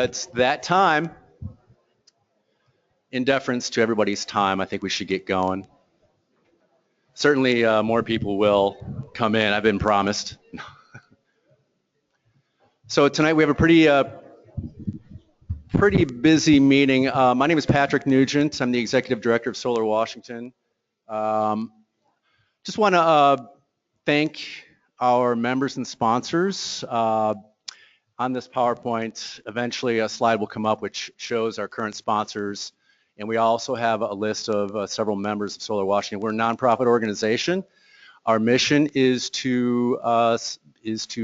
it's that time. In deference to everybody's time, I think we should get going. Certainly more people will come in, I've been promised. So tonight we have a pretty busy meeting. My name is Patrick Nugent. I'm the Executive Director of Solar Washington. Just want to thank our members and sponsors. On this PowerPoint, eventually a slide will come up which shows our current sponsors. And we also have a list of several members of Solar Washington. We're a nonprofit organization. Our mission is to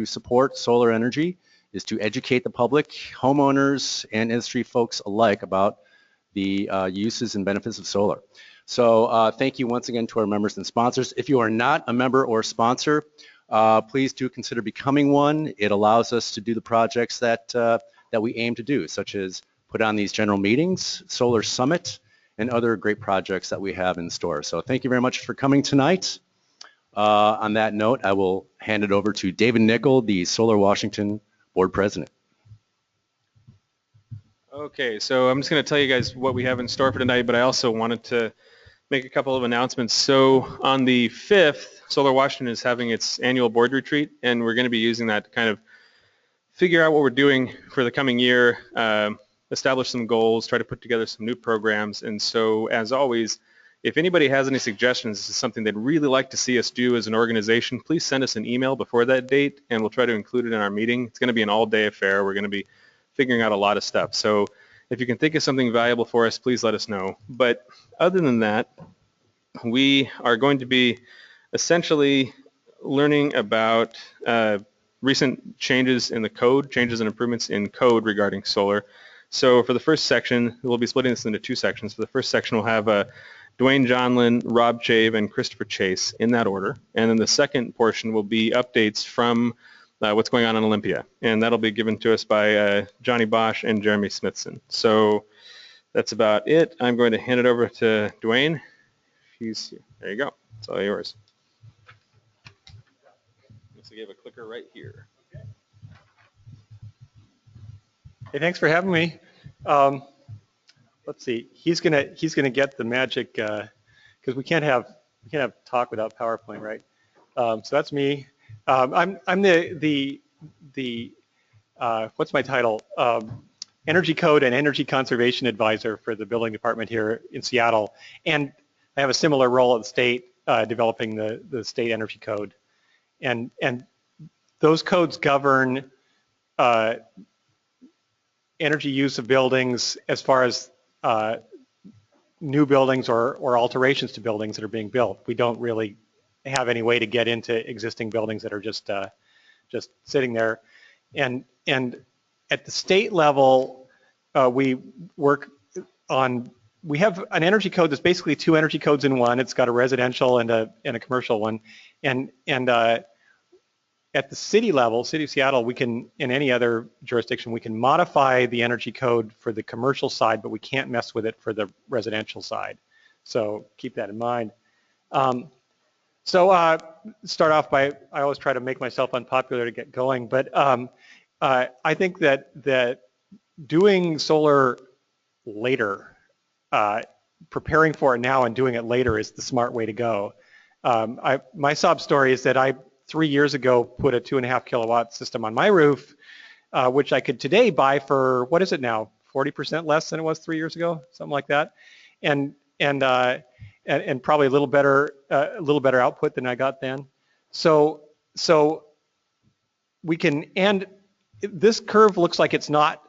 support solar energy, is to educate the public, homeowners, and industry folks alike about the uses and benefits of solar. So thank you once again to our members and sponsors. If you are not a member or sponsor, please do consider becoming one. It allows us to do the projects that we aim to do, such as put on these general meetings, Solar Summit, and other great projects that we have in store. So thank you very much for coming tonight. On that note, I will hand it over to David Nickel, the Solar Washington Board President. Okay, so I'm just going to tell you guys what we have in store for tonight, but I also wanted to make a couple of announcements. So on the 5th, Solar Washington is having its annual board retreat, and we're going to be using that to kind of figure out what we're doing for the coming year, establish some goals, try to put together some new programs. And so, as always, if anybody has any suggestions, this is something they'd really like to see us do as an organization, please send us an email before that date, and we'll try to include it in our meeting. It's going to be an all-day affair. We're going to be figuring out a lot of stuff. So if you can think of something valuable for us, please let us know. But other than that, we are going to be essentially learning about recent changes in the code, changes and improvements in code regarding solar. So for the first section, we'll be splitting this into two sections. For the first section, we'll have Dwayne Johnlin, Rob Chave, and Christopher Chase in that order. And then the second portion will be updates from what's going on in Olympia. And that'll be given to us by Johnny Bosch and Jeremy Smithson. So that's about it. I'm going to hand it over to Dwayne. He's here. There you go. It's all yours. So you have a clicker right here. Hey, thanks for having me. Let's see. He's gonna get the magic because we can't have talk without PowerPoint, right? So that's me. I'm the what's my title? Energy Code and Energy Conservation Advisor for the Building Department here in Seattle, and I have a similar role at the state, developing the state energy code, and those codes govern energy use of buildings as far as new buildings or alterations to buildings that are being built. We don't really have any way to get into existing buildings that are just sitting there. And at the state level, we work on, we have an energy code that's basically two energy codes in one. It's got a residential and a commercial one. And at the city level, City of Seattle, we can, in any other jurisdiction, we can modify the energy code for the commercial side, but we can't mess with it for the residential side. So keep that in mind. Start off by, I always try to make myself unpopular to get going, but I think that doing solar later, preparing for it now and doing it later is the smart way to go. My sob story is that I 3 years ago put a 2.5 kilowatt system on my roof, which I could today buy for, what is it now, 40% less than it was 3 years ago, something like that, and probably a little better output than I got then. So we can, and this curve looks like it's not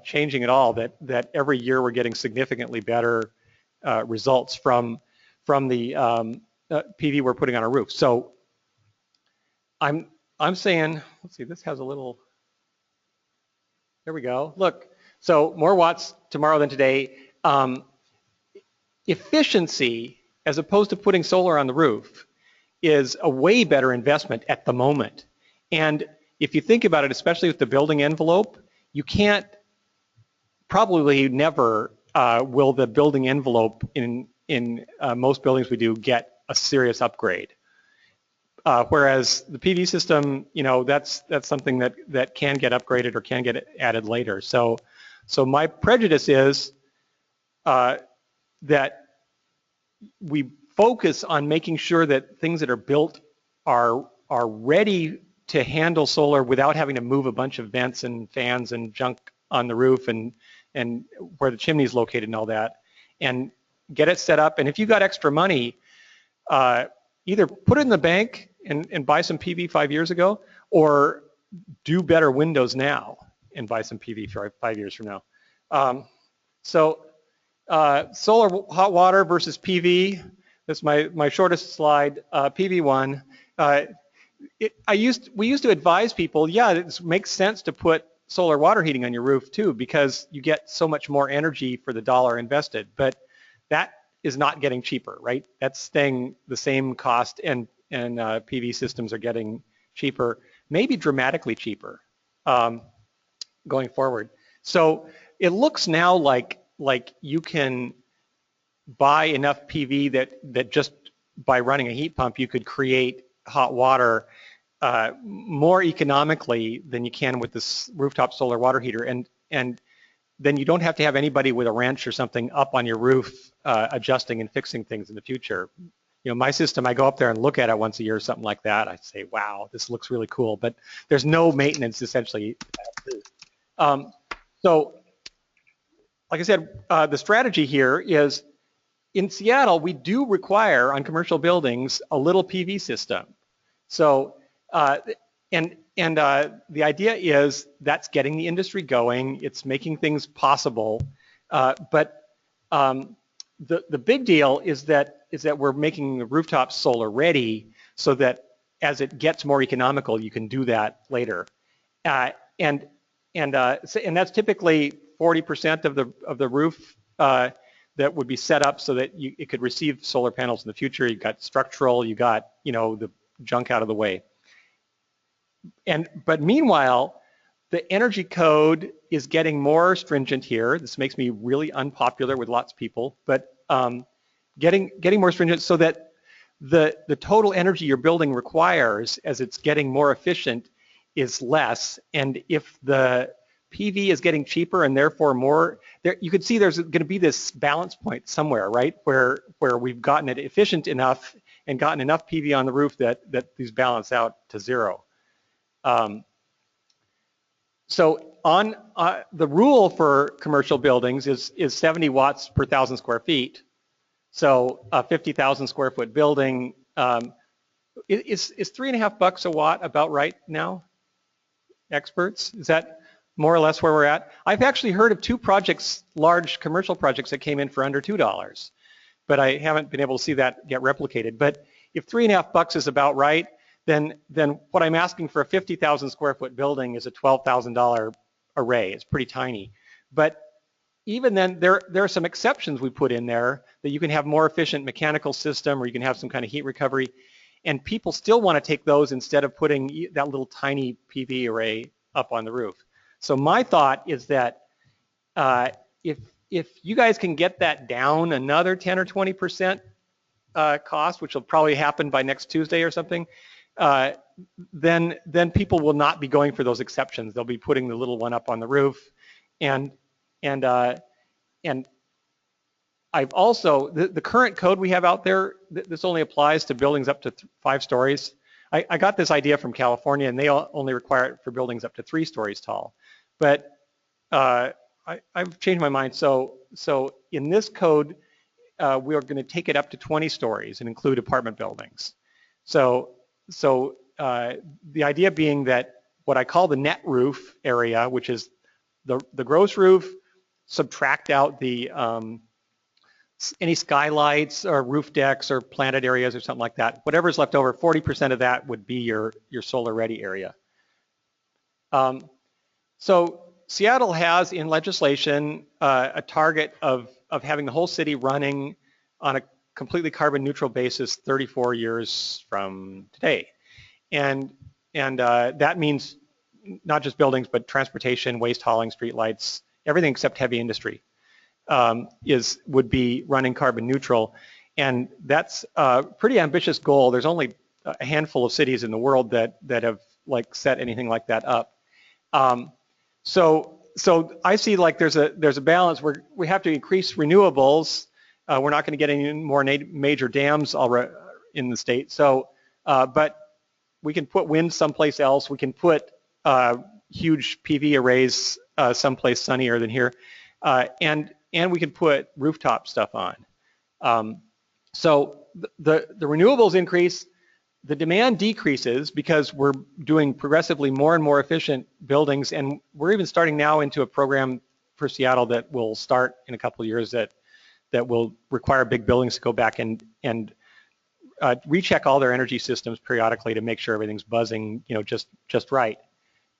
changing at all. That every year we're getting significantly better results from the PV we're putting on our roof. So I'm saying, let's see, this has a little, there we go. Look, so more watts tomorrow than today. Efficiency, as opposed to putting solar on the roof, is a way better investment at the moment. And if you think about it, especially with the building envelope, you can't, probably never will the building envelope in most buildings we do get a serious upgrade. Whereas the PV system, that's something that can get upgraded or can get added later. So my prejudice is that we focus on making sure that things that are built are ready to handle solar without having to move a bunch of vents and fans and junk on the roof and where the chimney is located and all that, and get it set up. And if you got extra money, either put it in the bank and buy some PV 5 years ago, or do better windows now and buy some PV for 5 years from now. Solar hot water versus PV. That's my shortest slide. PV1. We used to advise people, yeah, it makes sense to put solar water heating on your roof too, because you get so much more energy for the dollar invested. But that is not getting cheaper, right? That's staying the same cost, and PV systems are getting cheaper, maybe dramatically cheaper going forward. So it looks now like you can buy enough PV that just by running a heat pump you could create hot water more economically than you can with this rooftop solar water heater, and then you don't have to have anybody with a wrench or something up on your roof adjusting and fixing things in the future. My system, I go up there and look at it once a year or something like that. I say, wow, this looks really cool, but there's no maintenance essentially. So like I said, the strategy here is, in Seattle, we do require on commercial buildings a little PV system. So, the idea is that's getting the industry going. It's making things possible. But the big deal is that we're making the rooftop solar ready so that as it gets more economical, you can do that later. And that's typically 40% of the roof that would be set up so that it could receive solar panels in the future. You got structural, you got the junk out of the way. But meanwhile, the energy code is getting more stringent here. This makes me really unpopular with lots of people, but getting more stringent so that the total energy your building requires as it's getting more efficient is less. And if the PV is getting cheaper and therefore more, you could see there's going to be this balance point somewhere, right, where we've gotten it efficient enough and gotten enough PV on the roof that these balance out to zero. So on the rule for commercial buildings is 70 watts per 1,000 square feet. So a 50,000 square foot building is $3.50 a watt about right now? Experts, is that more or less where we're at? I've actually heard of 2 projects, large commercial projects that came in for under $2, but I haven't been able to see that get replicated. But if $3.50 is about right, then what I'm asking for a 50,000 square foot building is a $12,000 array. It's pretty tiny. But even then, there are some exceptions we put in there that you can have more efficient mechanical system, or you can have some kind of heat recovery, and people still want to take those instead of putting that little tiny PV array up on the roof. So my thought is that if you guys can get that down another 10 or 20% cost, which will probably happen by next Tuesday or something, then people will not be going for those exceptions. They'll be putting the little one up on the roof, and I've also the current code we have out there. This only applies to buildings up to 5 stories. I got this idea from California, and they only require it for buildings up to 3 stories tall. But I've changed my mind. So in this code, we are going to take it up to 20 stories and include apartment buildings. So the idea being that what I call the net roof area, which is the gross roof, subtract out the any skylights or roof decks or planted areas or something like that. Whatever's left over, 40% of that would be your solar ready area. So Seattle has in legislation a target of having the whole city running on a completely carbon neutral basis 34 years from today. And that means not just buildings, but transportation, waste hauling, street lights, everything except heavy industry would be running carbon neutral. And that's a pretty ambitious goal. There's only a handful of cities in the world that have like set anything like that up. So I see like there's a balance where we have to increase renewables. We're not going to get any more major dams in the state. So, but we can put wind someplace else. We can put huge PV arrays someplace sunnier than here, and we can put rooftop stuff on. So the renewables increase. The demand decreases because we're doing progressively more and more efficient buildings, and we're even starting now into a program for Seattle that will start in a couple of years that will require big buildings to go back and recheck all their energy systems periodically to make sure everything's buzzing, just right.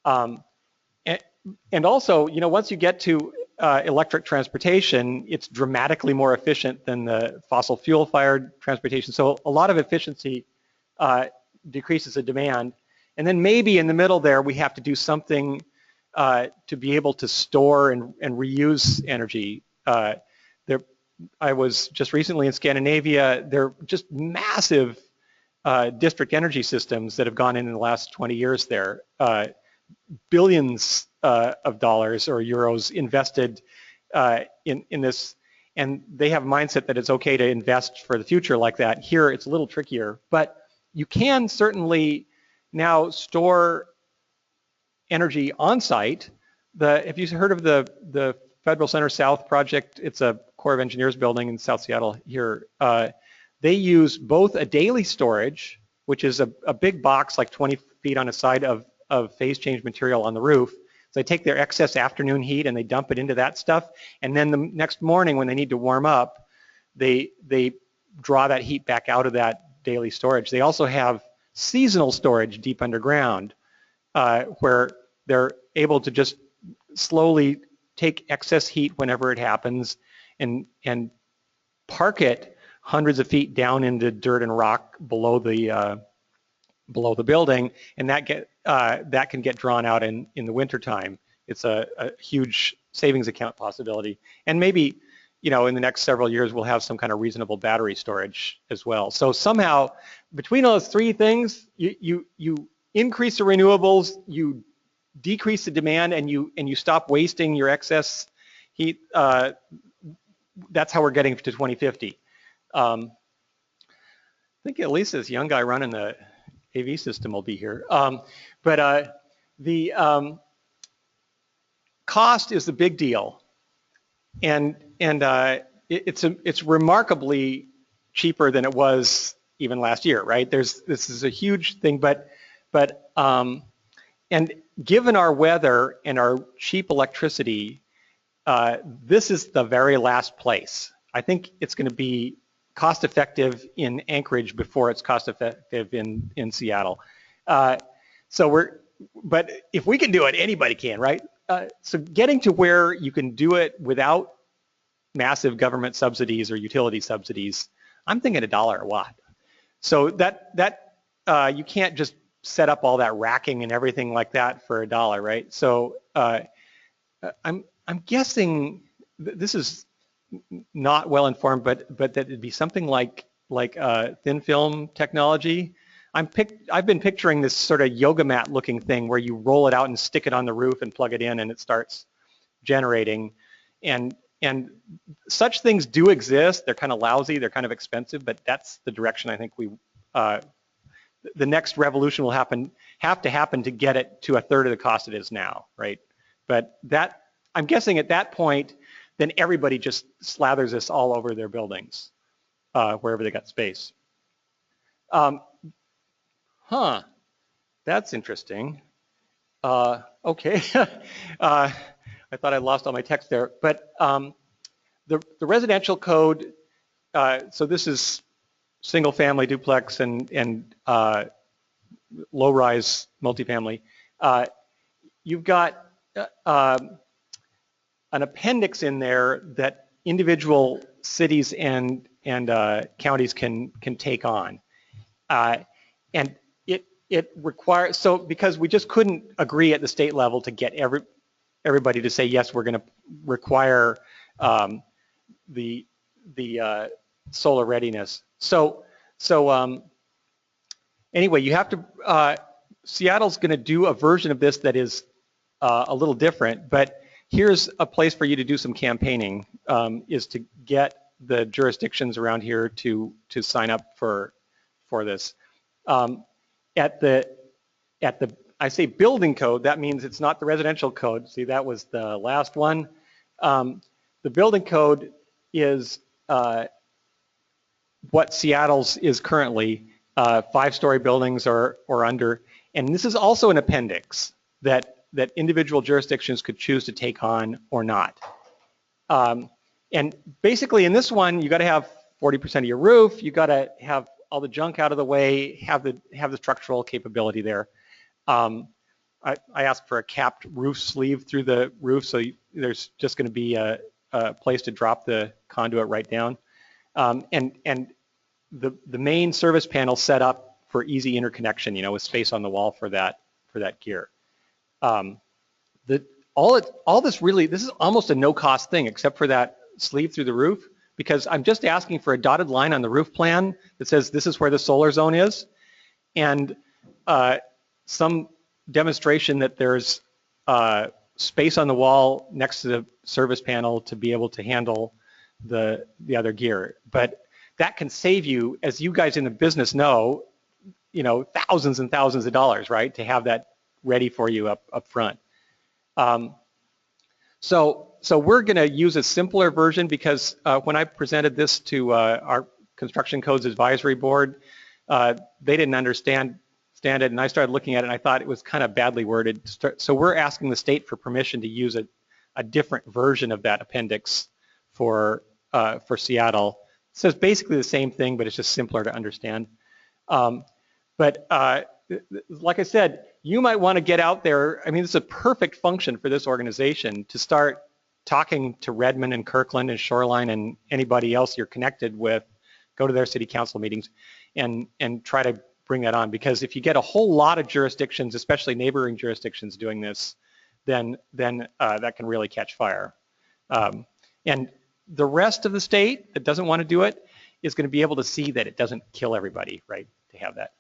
And also, once you get to electric transportation, it's dramatically more efficient than the fossil fuel-fired transportation. So a lot of efficiency decreases the demand. And then maybe in the middle there, we have to do something to be able to store and reuse energy. I was just recently in Scandinavia. There are just massive district energy systems that have gone in the last 20 years there. Billions of dollars or euros invested in this, and they have a mindset that it's okay to invest for the future like that. Here, it's a little trickier, but you can certainly now store energy on site. Have you heard of the Federal Center South project? It's a Corps of Engineers building in South Seattle here. They use both a daily storage, which is a big box like 20 feet on a side of phase change material on the roof. So they take their excess afternoon heat and they dump it into that stuff. And then the next morning when they need to warm up, they draw that heat back out of that daily storage. They also have seasonal storage deep underground where they're able to just slowly take excess heat whenever it happens and park it hundreds of feet down into dirt and rock below the building, and that can get drawn out in the wintertime. It's a huge savings account possibility. And maybe, in the next several years, we'll have some kind of reasonable battery storage as well. So somehow, between those three things, you increase the renewables, you decrease the demand, and you stop wasting your excess heat. That's how we're getting to 2050. I think at least this young guy running the AV system will be here. But the cost is the big deal, and it's remarkably cheaper than it was even last year, right? This is a huge thing, but and given our weather and our cheap electricity, this is the very last place. I think it's going to be cost effective in Anchorage before it's cost effective in Seattle. But if we can do it, anybody can, right? So getting to where you can do it without massive government subsidies or utility subsidies, I'm thinking $1 a watt. So that you can't just set up all that racking and everything like that for $1, right? So I'm guessing this is not well informed, but that it'd be something like thin film technology. I've been picturing this sort of yoga mat looking thing where you roll it out and stick it on the roof and plug it in and it starts generating. And such things do exist. They're kind of lousy, they're kind of expensive, but that's the direction I think the next revolution will have to happen to get it to a third of the cost it is now, right? But I'm guessing at that point, then everybody just slathers this all over their buildings, wherever they got space. That's interesting. Okay, I thought I lost all my text there, but the residential code, so this is single family duplex and low-rise multifamily. You've got an appendix in there that individual cities and counties can take on, and it requires, so because we just couldn't agree at the state level to get everybody to say yes, we're going to require the solar readiness. So anyway, you have to, Seattle's going to do a version of this that is a little different, but here's a place for you to do some campaigning, is to get the jurisdictions around here to sign up for this. At the I say building code, that means it's not the residential code. See, that was the last one. The building code is what Seattle's is currently, 5-story buildings or under. And this is also an appendix that individual jurisdictions could choose to take on or not. And basically in this one, you got to have 40% of your roof. You got to have all the junk out of the way, have the structural capability there. I asked for a capped roof sleeve through the roof, so there's just going to be a place to drop the conduit right down. And the main service panel set up for easy interconnection, with space on the wall for that gear. All this really, this is almost a no-cost thing except for that sleeve through the roof, because I'm just asking for a dotted line on the roof plan that says this is where the solar zone is, and some demonstration that there's space on the wall next to the service panel to be able to handle the other gear. But that can save you, as you guys in the business know, thousands and thousands of dollars, right, to have that ready for you up front. So we're going to use a simpler version, because when I presented this to our Construction Codes Advisory Board, they didn't understand it, and I started looking at it and I thought it was kind of badly worded. So we're asking the state for permission to use a different version of that appendix for Seattle. It says basically the same thing, but it's just simpler to understand. But like I said, you might want to get out there. I mean, this is a perfect function for this organization to start talking to Redmond and Kirkland and Shoreline and anybody else you're connected with. Go to their city council meetings and try to bring that on, because if you get a whole lot of jurisdictions, especially neighboring jurisdictions, doing this, then that can really catch fire. And the rest of the state that doesn't want to do it is going to be able to see that it doesn't kill everybody, right, to have that.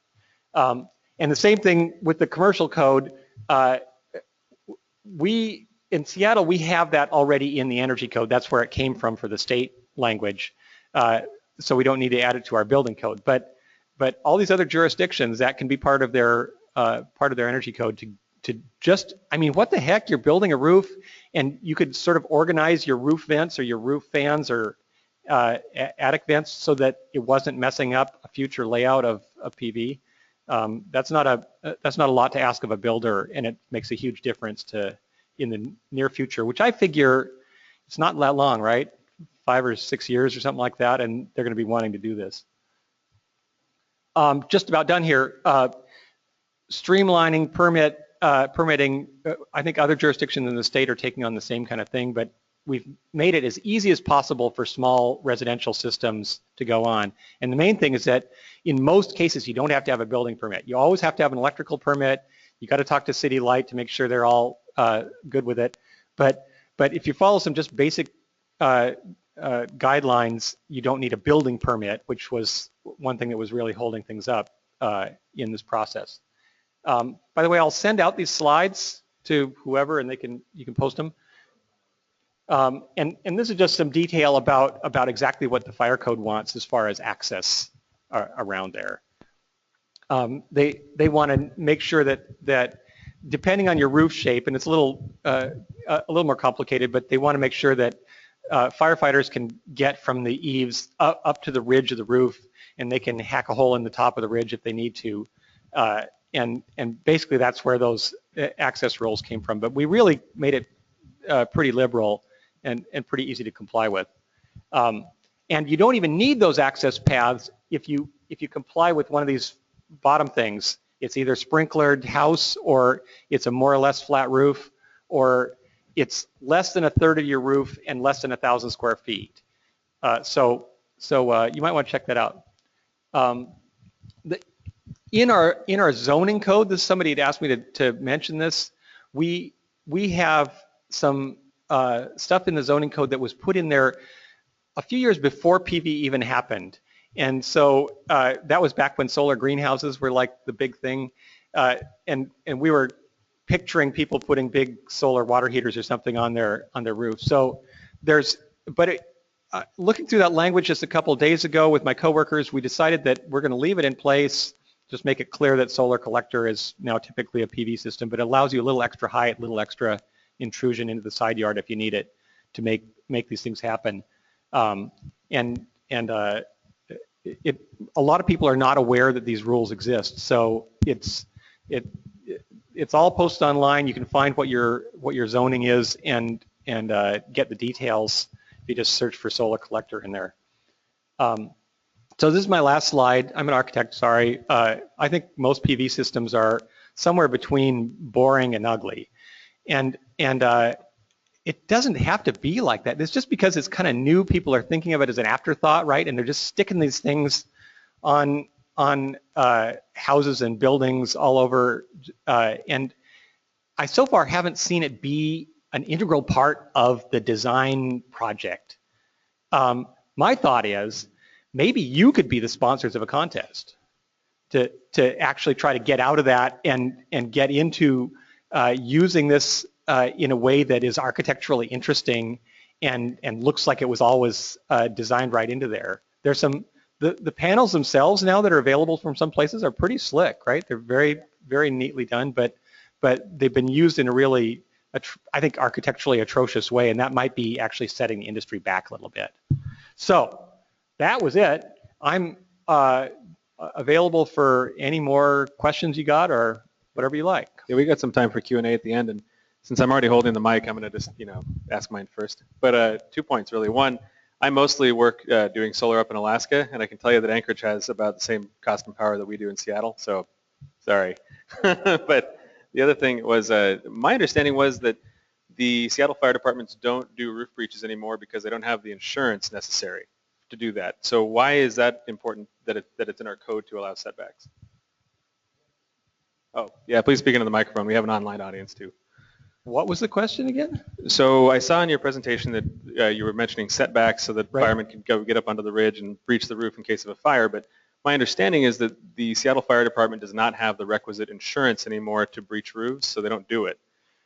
And the same thing with the commercial code. In Seattle, we have that already in the energy code. That's where it came from for the state language. So we don't need to add it to our building code. But all these other jurisdictions, that can be part of their energy code to just, I mean, what the heck, you're building a roof and you could sort of organize your roof vents or your roof fans or attic vents so that it wasn't messing up a future layout of PV. That's not a lot to ask of a builder, and it makes a huge difference in the near future, which I figure it's not that long, right? 5 or 6 years or something like that, and they're going to be wanting to do this. Just about done here. Streamlining permitting. I think other jurisdictions in the state are taking on the same kind of thing, but we've made it as easy as possible for small residential systems to go on. And the main thing is that in most cases, you don't have to have a building permit. You always have to have an electrical permit. You got to talk to City Light to make sure they're all good with it. But if you follow some just basic guidelines, you don't need a building permit, which was one thing that was really holding things up in this process. By the way, I'll send out these slides to whoever, and you can post them. And this is just some detail about exactly what the fire code wants as far as access around there. They want to make sure that depending on your roof shape, and it's a little more complicated, but they want to make sure that firefighters can get from the eaves up to the ridge of the roof, and they can hack a hole in the top of the ridge if they need to. And basically that's where those access rules came from. But we really made it pretty liberal and pretty easy to comply with. And you don't even need those access paths if you comply with one of these bottom things. It's either sprinklered house, or it's a more or less flat roof, or it's less than 1/3 of your roof and less than 1,000 square feet. So you might want to check that out. In our zoning code, somebody had asked me to mention this. We have some stuff in the zoning code that was put in there a few years before PV even happened, And so that was back when solar greenhouses were like the big thing. And we were picturing people putting big solar water heaters or something on their roof. So looking through that language just a couple of days ago with my coworkers, we decided that we're going to leave it in place, just make it clear that solar collector is now typically a PV system, but it allows you a little extra height, a little extra intrusion into the side yard if you need it to make these things happen. A lot of people are not aware that these rules exist, so it's all posted online. You can find what your zoning is and get the details if you just search for solar collector in there. So this is my last slide. I'm an architect, sorry. I think most PV systems are somewhere between boring and ugly. And it doesn't have to be like that. It's just because it's kind of new, people are thinking of it as an afterthought, right? And they're just sticking these things on houses and buildings all over. And I so far haven't seen it be an integral part of the design project. My thought is maybe you could be the sponsors of a contest to actually try to get out of that and get into using this in a way that is architecturally interesting and looks like it was always designed right into there. There's the panels themselves now that are available from some places are pretty slick, right? They're very, very neatly done, but they've been used in a really, I think, architecturally atrocious way, and that might be actually setting the industry back a little bit. So that was it. I'm available for any more questions you got or whatever you like. Yeah, we got some time for Q&A at the end, and since I'm already holding the mic, I'm going to just, ask mine first. But 2 points, really. One, I mostly work doing solar up in Alaska, and I can tell you that Anchorage has about the same cost and power that we do in Seattle, so sorry. But the other thing was, my understanding was that the Seattle fire departments don't do roof breaches anymore because they don't have the insurance necessary to do that. So why is that important that it's in our code to allow setbacks? Oh, yeah, please speak into the microphone. We have an online audience too. What was the question again? So I saw in your presentation that you were mentioning setbacks so that firemen can go get up onto the ridge and breach the roof in case of a fire, but my understanding is that the Seattle Fire Department does not have the requisite insurance anymore to breach roofs, so they don't do it.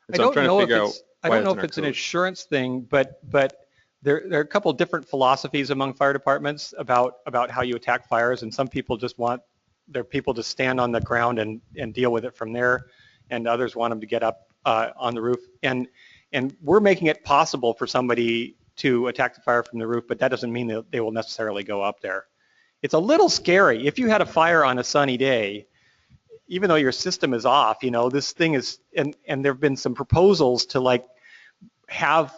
And so I'm trying to figure out I don't know if it's an insurance thing, but there are a couple different philosophies among fire departments about how you attack fires, and some people just want their people to stand on the ground and deal with it from there, and others want them to get up on the roof. And we're making it possible for somebody to attack the fire from the roof, but that doesn't mean that they will necessarily go up there. It's a little scary. If you had a fire on a sunny day, even though your system is off, this thing is, and there have been some proposals to like have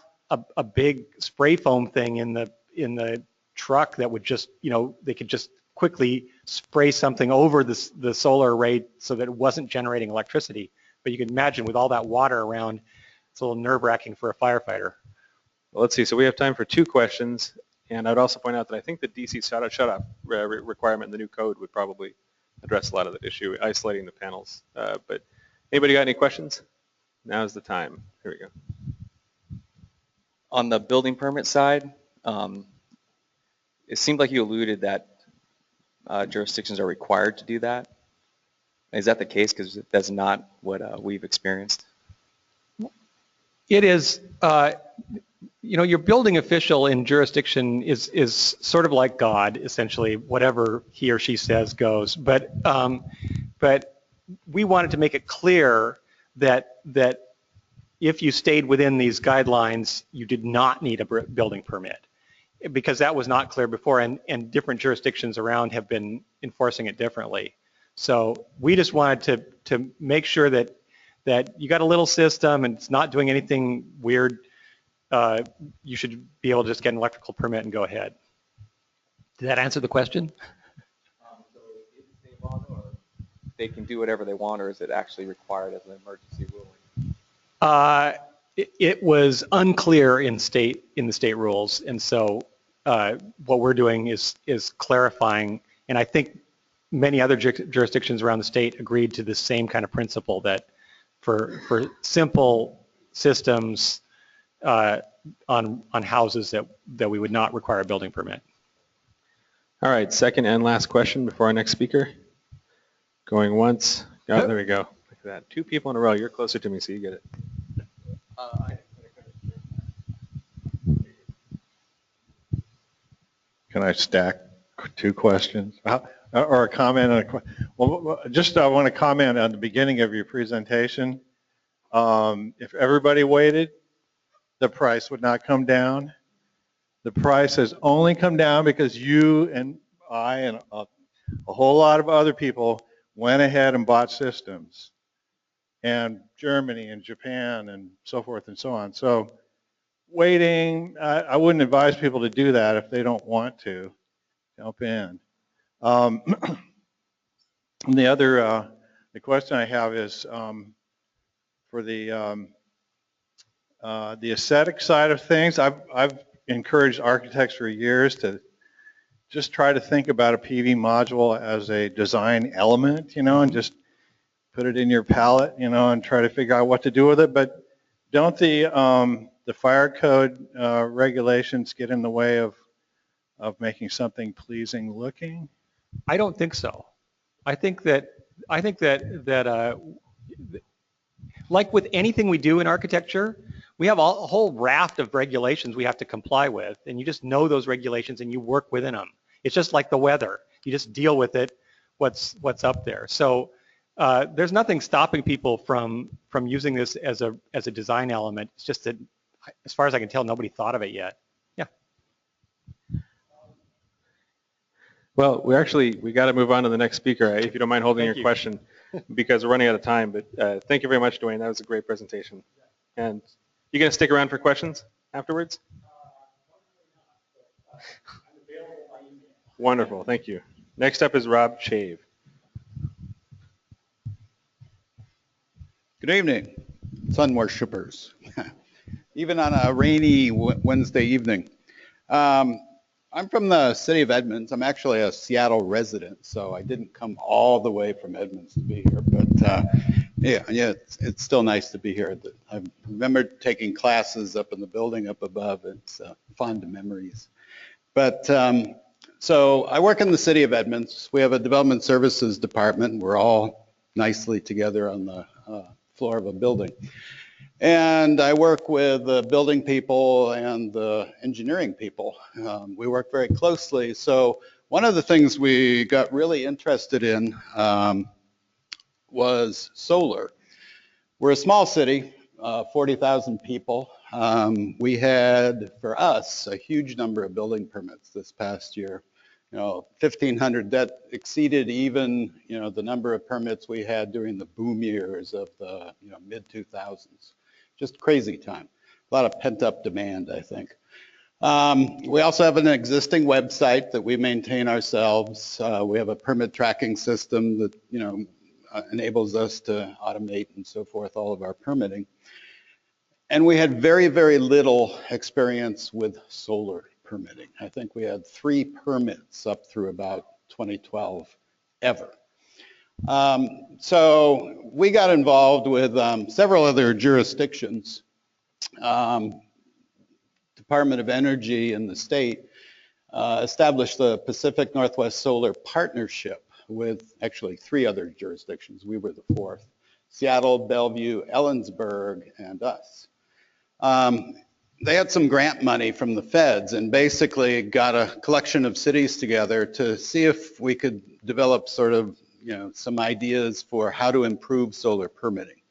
a big spray foam thing in the truck that would just, they could just quickly spray something over the solar array so that it wasn't generating electricity. But you can imagine with all that water around, it's a little nerve-wracking for a firefighter. Well, let's see. So we have time for 2 questions. And I'd also point out that I think the DC shut-off requirement in the new code would probably address a lot of that issue, isolating the panels. But anybody got any questions? Now's the time. Here we go. On the building permit side, it seemed like you alluded that jurisdictions are required to do that. Is that the case? Because that's not what we've experienced. It is, your building official in jurisdiction is sort of like God, essentially. Whatever he or she says goes. But we wanted to make it clear that if you stayed within these guidelines, you did not need a building permit, because that was not clear before, and different jurisdictions around have been enforcing it differently. So we just wanted to make sure that you got a little system and it's not doing anything weird. You should be able to just get an electrical permit and go ahead. Did that answer the question? So is it state law, or they can do whatever they want, or is it actually required as an emergency ruling? It was unclear in the state rules, and so what we're doing is clarifying, and I think many other jurisdictions around the state agreed to the same kind of principle, that for simple systems on houses that we would not require a building permit. All right, second and last question before our next speaker. Going once. Oh, there we go. Look at that. 2 people in a row. You're closer to me, so you get it. Can I stack 2 questions? Or a comment? Well, just I want to comment on the beginning of your presentation. If everybody waited, the price would not come down. The price has only come down because you and I and a whole lot of other people went ahead and bought systems. And Germany and Japan and so forth and so on. So waiting, I wouldn't advise people to do that if they don't want to jump in. And the question I have is for the aesthetic side of things. I've encouraged architects for years to just try to think about a PV module as a design element, and just put it in your palette, and try to figure out what to do with it. But don't the fire code regulations get in the way of making something pleasing looking? I don't think so. I think that like with anything we do in architecture, we have a whole raft of regulations we have to comply with, and you just know those regulations and you work within them. It's just like the weather. You just deal with it, what's up there. So there's nothing stopping people from using this as a design element. It's just that, as far as I can tell, nobody thought of it yet. Yeah. Well, we got to move on to the next speaker, if you don't mind holding your question, because we're running out of time. But thank you very much, Dwayne. That was a great presentation. And you going to stick around for questions afterwards? Wonderful. Thank you. Next up is Rob Shave. Good evening, sun worshippers, even on a rainy Wednesday evening. I'm from the city of Edmonds. I'm actually a Seattle resident, so I didn't come all the way from Edmonds to be here, but yeah, it's still nice to be here. I remember taking classes up in the building up above. It's fond memories. But so I work in the city of Edmonds. We have a development services department. We're all nicely together on the floor of a building. And I work with the building people and the engineering people. We work very closely. So one of the things we got really interested in was solar. We're a small city, 40,000 people. We had, for us, a huge number of building permits this past year. 1,500, that exceeded even, the number of permits we had during the boom years of the, mid-2000s. Just crazy time. A lot of pent-up demand, I think. We also have an existing website that we maintain ourselves. We have a permit tracking system that, enables us to automate and so forth all of our permitting. And we had very, very little experience with solar permitting. I think we had 3 permits up through about 2012 ever. So we got involved with several other jurisdictions. Department of Energy in the state established the Pacific Northwest Solar Partnership with actually 3 other jurisdictions. We were the 4th: Seattle, Bellevue, Ellensburg, and us. They had some grant money from the feds and basically got a collection of cities together to see if we could develop sort of, some ideas for how to improve solar permitting,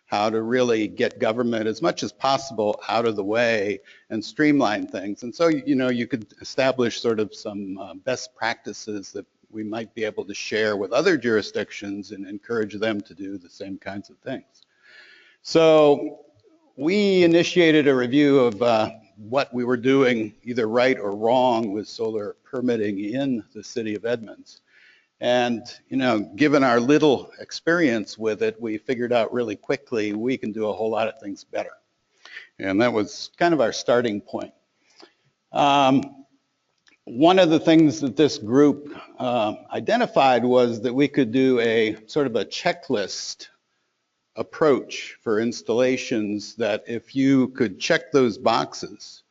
how to really get government as much as possible out of the way and streamline things. And so, you could establish sort of some best practices that we might be able to share with other jurisdictions and encourage them to do the same kinds of things. So we initiated a review of what we were doing either right or wrong with solar permitting in the city of Edmonds. And, given our little experience with it, we figured out really quickly we can do a whole lot of things better. And that was kind of our starting point. One of the things that this group identified was that we could do a sort of a checklist approach for installations that if you could check those boxes,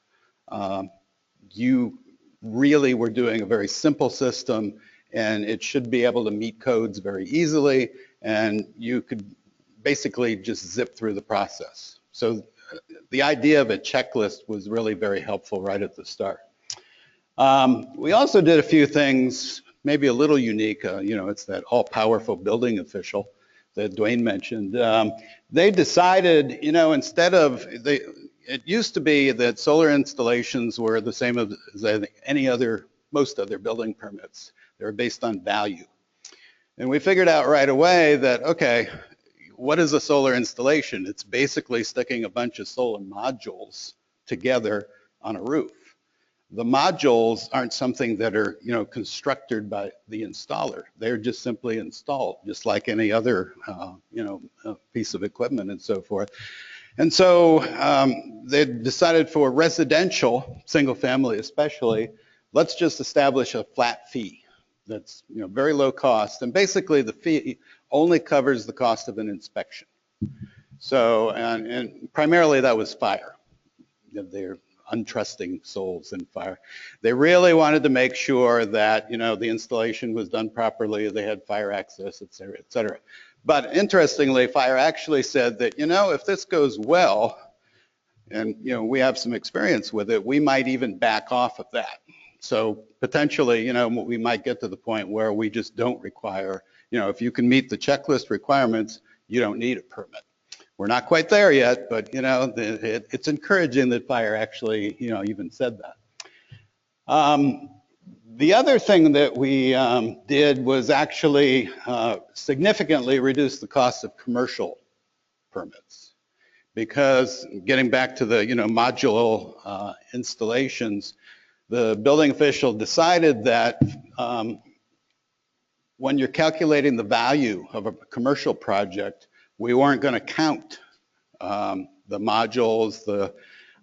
you really we're doing a very simple system, and it should be able to meet codes very easily, and you could basically just zip through the process. So the idea of a checklist was really very helpful right at the start. We also did a few things, maybe a little unique. It's that all-powerful building official that Dwayne mentioned. They decided, instead of, it used to be that solar installations were the same as most other building permits. They were based on value. And we figured out right away that, okay, what is a solar installation? It's basically sticking a bunch of solar modules together on a roof. The modules aren't something that are, constructed by the installer. They're just simply installed, just like any other, piece of equipment and so forth. And so they decided for residential, single family especially, let's just establish a flat fee that's, very low cost. And basically the fee only covers the cost of an inspection. So, and primarily that was fire. They're untrusting souls in fire. They really wanted to make sure that, the installation was done properly, they had fire access, et cetera, et cetera. But interestingly, fire actually said that, if this goes well, and, we have some experience with it, we might even back off of that. So potentially, we might get to the point where we just don't require, if you can meet the checklist requirements, you don't need a permit. We're not quite there yet, but it's encouraging that fire actually, even said that. The other thing that we did was actually significantly reduce the cost of commercial permits, because getting back to the modular installations, the building official decided that when you're calculating the value of a commercial project, we weren't going to count the modules, the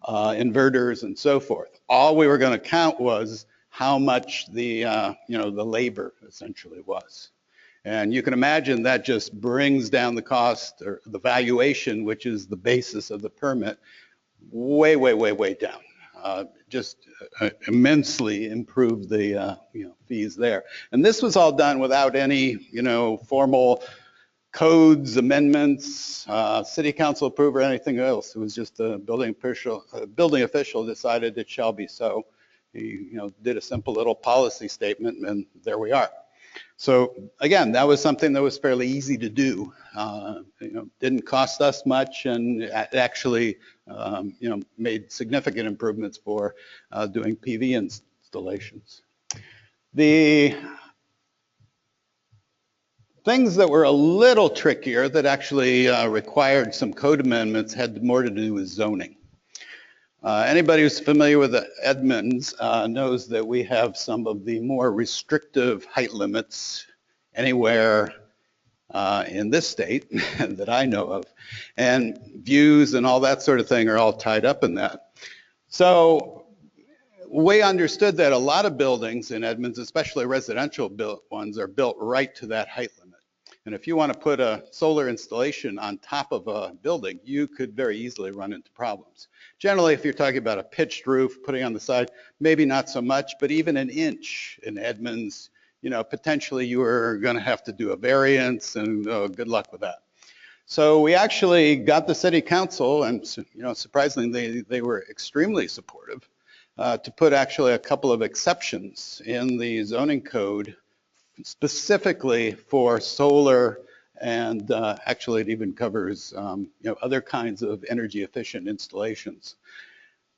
inverters, and so forth. All we were going to count was how much the labor essentially was. And you can imagine that just brings down the cost or the valuation, which is the basis of the permit, way, way, way, way down. Just immensely improved the fees there. And this was all done without any formal codes, amendments, city council approval, or anything else. It was just the building official decided it shall be so. He did a simple little policy statement, and there we are. So again, that was something that was fairly easy to do. Didn't cost us much, and actually made significant improvements for doing PV installations. The things that were a little trickier that actually required some code amendments had more to do with zoning. Anybody who's familiar with the Edmonds knows that we have some of the more restrictive height limits anywhere in this state that I know of. And views and all that sort of thing are all tied up in that. So we understood that a lot of buildings in Edmonds, especially residential built ones, are built right to that height limit. And if you want to put a solar installation on top of a building, you could very easily run into problems. Generally, if you're talking about a pitched roof, putting on the side, maybe not so much, but even an inch in Edmonds, potentially you are going to have to do a variance, and good luck with that. So we actually got the city council, and surprisingly, they were extremely supportive, to put actually a couple of exceptions in the zoning code specifically for solar, and actually it even covers other kinds of energy efficient installations.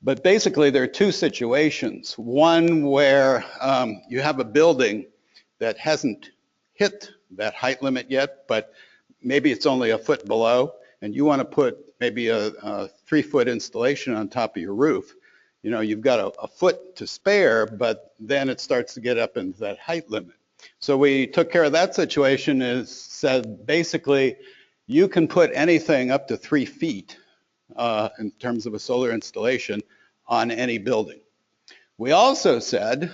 But basically there are two situations. One where you have a building that hasn't hit that height limit yet, but maybe it's only a foot below, and you want to put maybe a 3-foot installation on top of your roof. You've got a foot to spare, but then it starts to get up into that height limit. So we took care of that situation, and said basically you can put anything up to 3 feet in terms of a solar installation on any building. We also said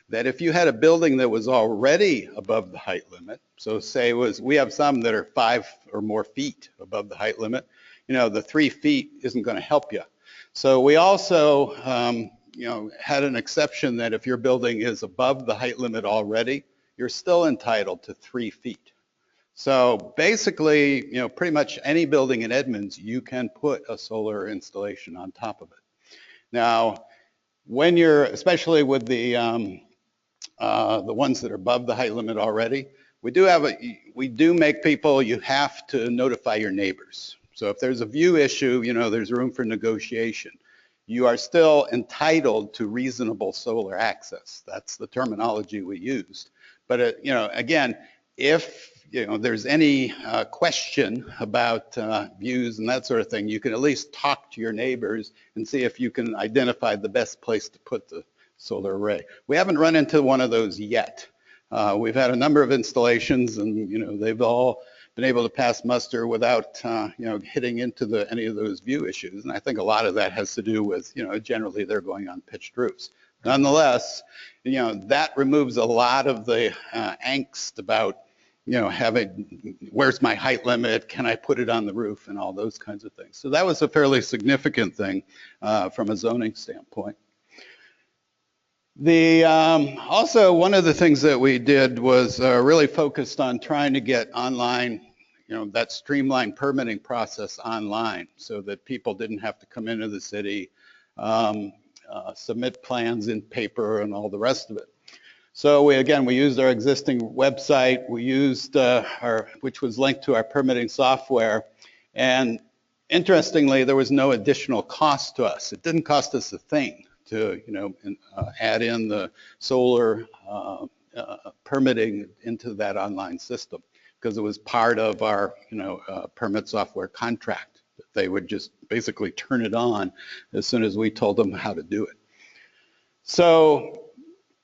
that if you had a building that was already above the height limit, so say we have some that are 5 or more feet above the height limit, the 3 feet isn't going to help you. So we also had an exception that if your building is above the height limit already, you're still entitled to 3 feet. So basically, pretty much any building in Edmonds, you can put a solar installation on top of it. Now, when you're, especially with the ones that are above the height limit already, we do make people, you have to notify your neighbors. So if there's a view issue, there's room for negotiation. You are still entitled to reasonable solar access. That's the terminology we used. But, again, if, there's any question about views and that sort of thing, you can at least talk to your neighbors and see if you can identify the best place to put the solar array. We haven't run into one of those yet. We've had a number of installations and, they've all been able to pass muster without, hitting into any of those view issues. And I think a lot of that has to do with, generally they're going on pitched roofs. Nonetheless, that removes a lot of the angst about, where's my height limit? Can I put it on the roof and all those kinds of things. So that was a fairly significant thing from a zoning standpoint. Also, one of the things that we did was really focused on trying to get online, that streamlined permitting process online so that people didn't have to come into the city, submit plans in paper and all the rest of it. So we used our existing website. We used which was linked to our permitting software. And interestingly, there was no additional cost to us. It didn't cost us a thing to, add in the solar permitting into that online system because it was part of our, permit software contract. They would just basically turn it on as soon as we told them how to do it. So,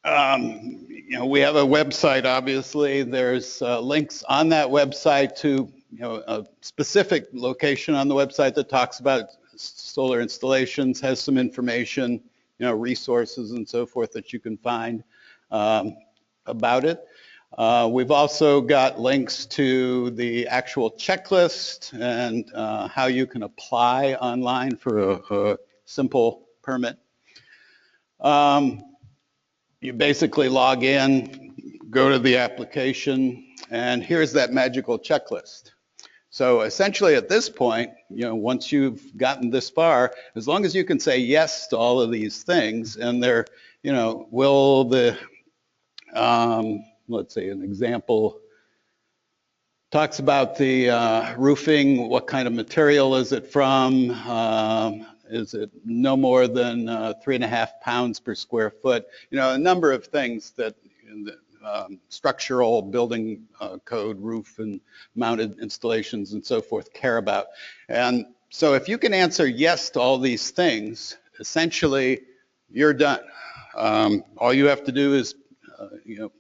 we have a website, obviously. There's links on that website to, a specific location on the website that talks about solar installations, has some information, resources and so forth that you can find about it. We've also got links to the actual checklist and how you can apply online for a simple permit. You basically log in, go to the application, and here's that magical checklist. So essentially at this point, once you've gotten this far, as long as you can say yes to all of these things, and they're, will the, let's say an example, talks about the roofing, what kind of material is it from, is it no more than 3.5 pounds per square foot? A number of things that structural building code, roof and mounted installations and so forth care about. And so if you can answer yes to all these things, essentially you're done. All you have to do is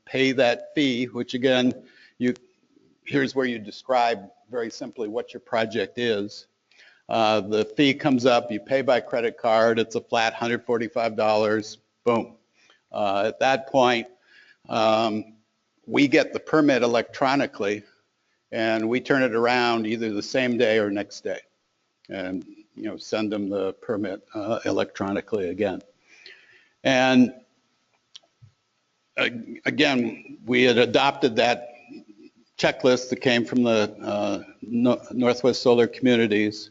pay that fee, which again, here's where you describe very simply what your project is. The fee comes up, you pay by credit card, it's a flat $145, boom. At that point, we get the permit electronically and we turn it around either the same day or next day and send them the permit electronically again. And again, we had adopted that checklist that came from the Northwest Solar Communities.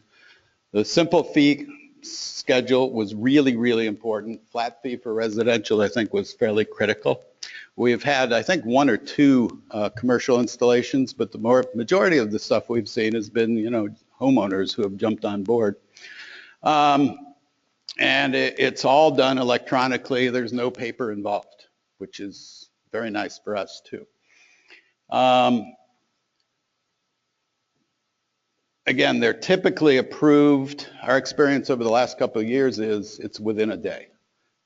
The simple fee schedule was really, really important. Flat fee for residential, I think, was fairly critical. We've had, I think, 1 or 2 commercial installations, but the majority of the stuff we've seen has been, homeowners who have jumped on board. And it's all done electronically. There's no paper involved, which is very nice for us, too. Again, they're typically approved. Our experience over the last couple of years is it's within a day.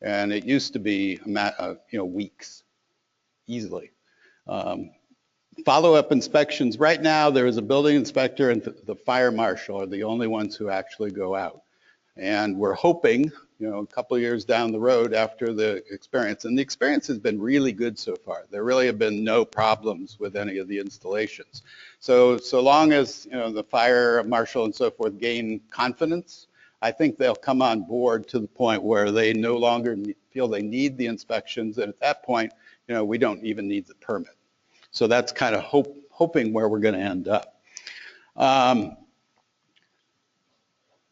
And it used to be, weeks, easily. Follow-up inspections, right now there is a building inspector and the fire marshal are the only ones who actually go out. And we're hoping, a couple of years down the road after the experience, and the experience has been really good so far. There really have been no problems with any of the installations. So long as, the fire marshal and so forth gain confidence, I think they'll come on board to the point where they no longer feel they need the inspections, and at that point, we don't even need the permit. So that's kind of hoping where we're going to end up.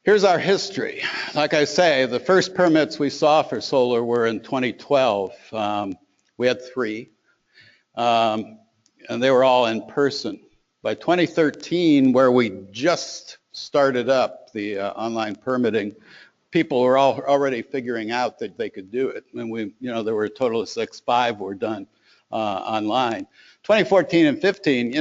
Here's our history. Like I say, the first permits we saw for solar were in 2012. We had 3, and they were all in person. By 2013, where we just started up the online permitting, people were already figuring out that they could do it. And there were a total of 6, 5 were done online. 2014 and 15,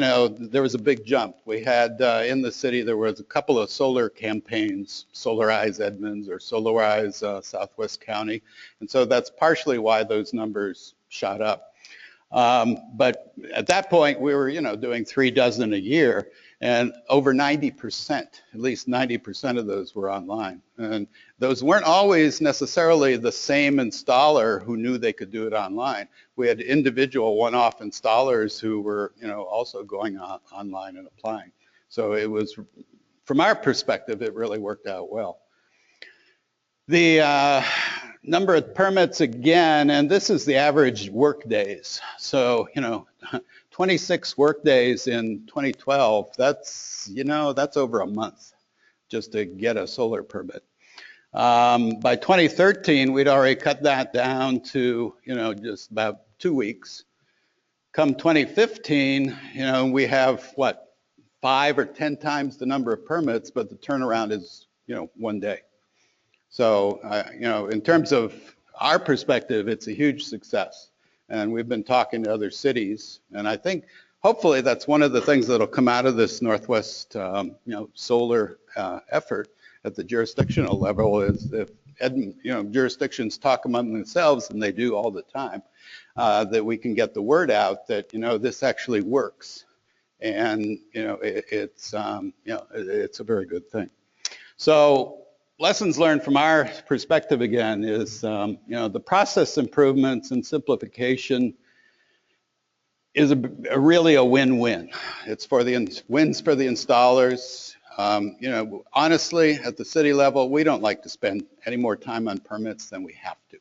there was a big jump. We had in the city, there was a couple of solar campaigns, Solarize Edmonds or Solarize Southwest County. And so that's partially why those numbers shot up. But at that point, we were, doing 3 dozen a year, and over 90%, at least 90% of those were online. And those weren't always necessarily the same installer who knew they could do it online. We had individual one-off installers who were, also going online and applying. So it was, from our perspective, it really worked out well. The number of permits again, and this is the average work days. So, 26 work days in 2012, that's over a month just to get a solar permit. By 2013, we'd already cut that down to, just about 2 weeks. Come 2015, we have, 5 or 10 times the number of permits, but the turnaround is, 1 day. So, in terms of our perspective, it's a huge success. And we've been talking to other cities. And I think hopefully that's one of the things that'll come out of this Northwest, solar effort at the jurisdictional level is if, jurisdictions talk among themselves, and they do all the time, that we can get the word out that, this actually works. And, it's a very good thing. So, lessons learned from our perspective again is, the process improvements and simplification is really a win-win. It's for the wins for the installers. Honestly, at the city level, we don't like to spend any more time on permits than we have to.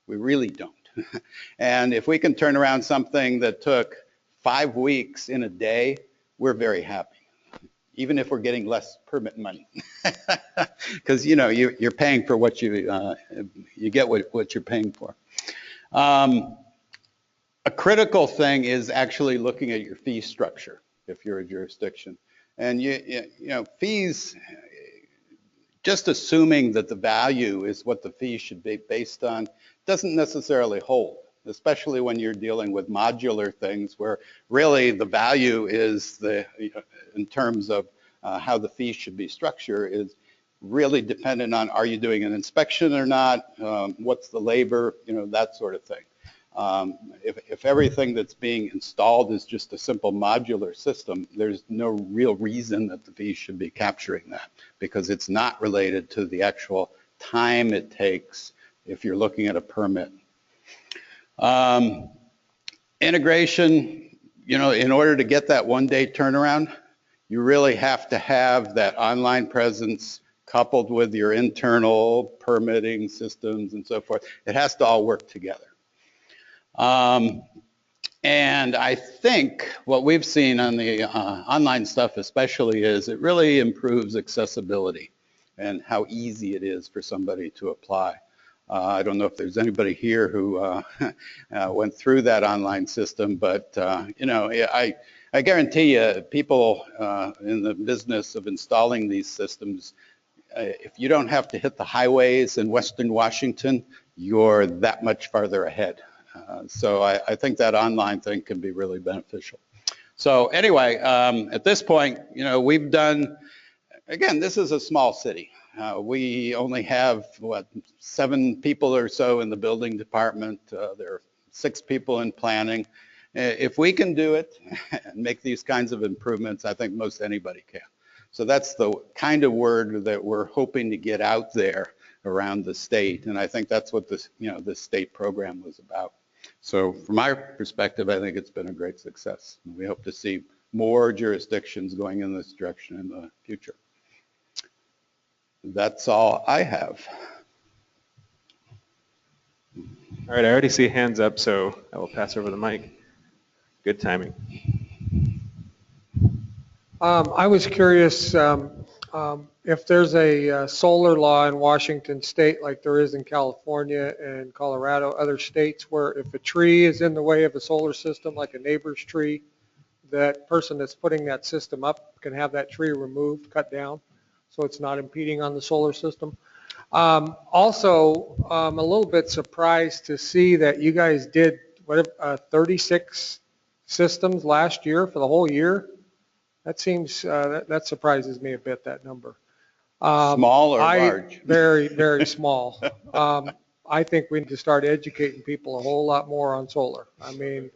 We really don't. And if we can turn around something that took 5 weeks in a day, we're very happy. Even if we're getting less permit money, because you're paying for what you get what you're paying for. A critical thing is actually looking at your fee structure if you're a jurisdiction, and fees. Just assuming that the value is what the fee should be based on doesn't necessarily hold, especially when you're dealing with modular things where really the value is in terms of how the fee should be structured is really dependent on are you doing an inspection or not, what's the labor, that sort of thing. If everything that's being installed is just a simple modular system, there's no real reason that the fee should be capturing that because it's not related to the actual time it takes if you're looking at a permit. Integration, in order to get that 1-day turnaround, you really have to have that online presence coupled with your internal permitting systems and so forth. It has to all work together. And I think what we've seen on the online stuff especially is it really improves accessibility and how easy it is for somebody to apply. I don't know if there's anybody here who went through that online system, but I guarantee you people in the business of installing these systems, if you don't have to hit the highways in Western Washington, you're that much farther ahead. So I think that online thing can be really beneficial. So anyway, at this point, we've done, again, this is a small city. We only have, 7 people or so in the building department. There are 6 people in planning. If we can do it and make these kinds of improvements, I think most anybody can. So that's the kind of word that we're hoping to get out there around the state. And I think that's what this, this state program was about. So from our perspective, I think it's been a great success. We hope to see more jurisdictions going in this direction in the future. That's all I have. All right, I already see hands up, so I will pass over the mic. Good timing. I was curious if there's a solar law in Washington state like there is in California and Colorado, other states where if a tree is in the way of a solar system, like a neighbor's tree, that person that's putting that system up can have that tree removed, cut down, so it's not impeding on the solar system. Also, I'm a little bit surprised to see that you guys did 36 systems last year for the whole year. That seems, that surprises me a bit, that number. Small or large? Very, very small. I think we need to start educating people a whole lot more on solar. I mean,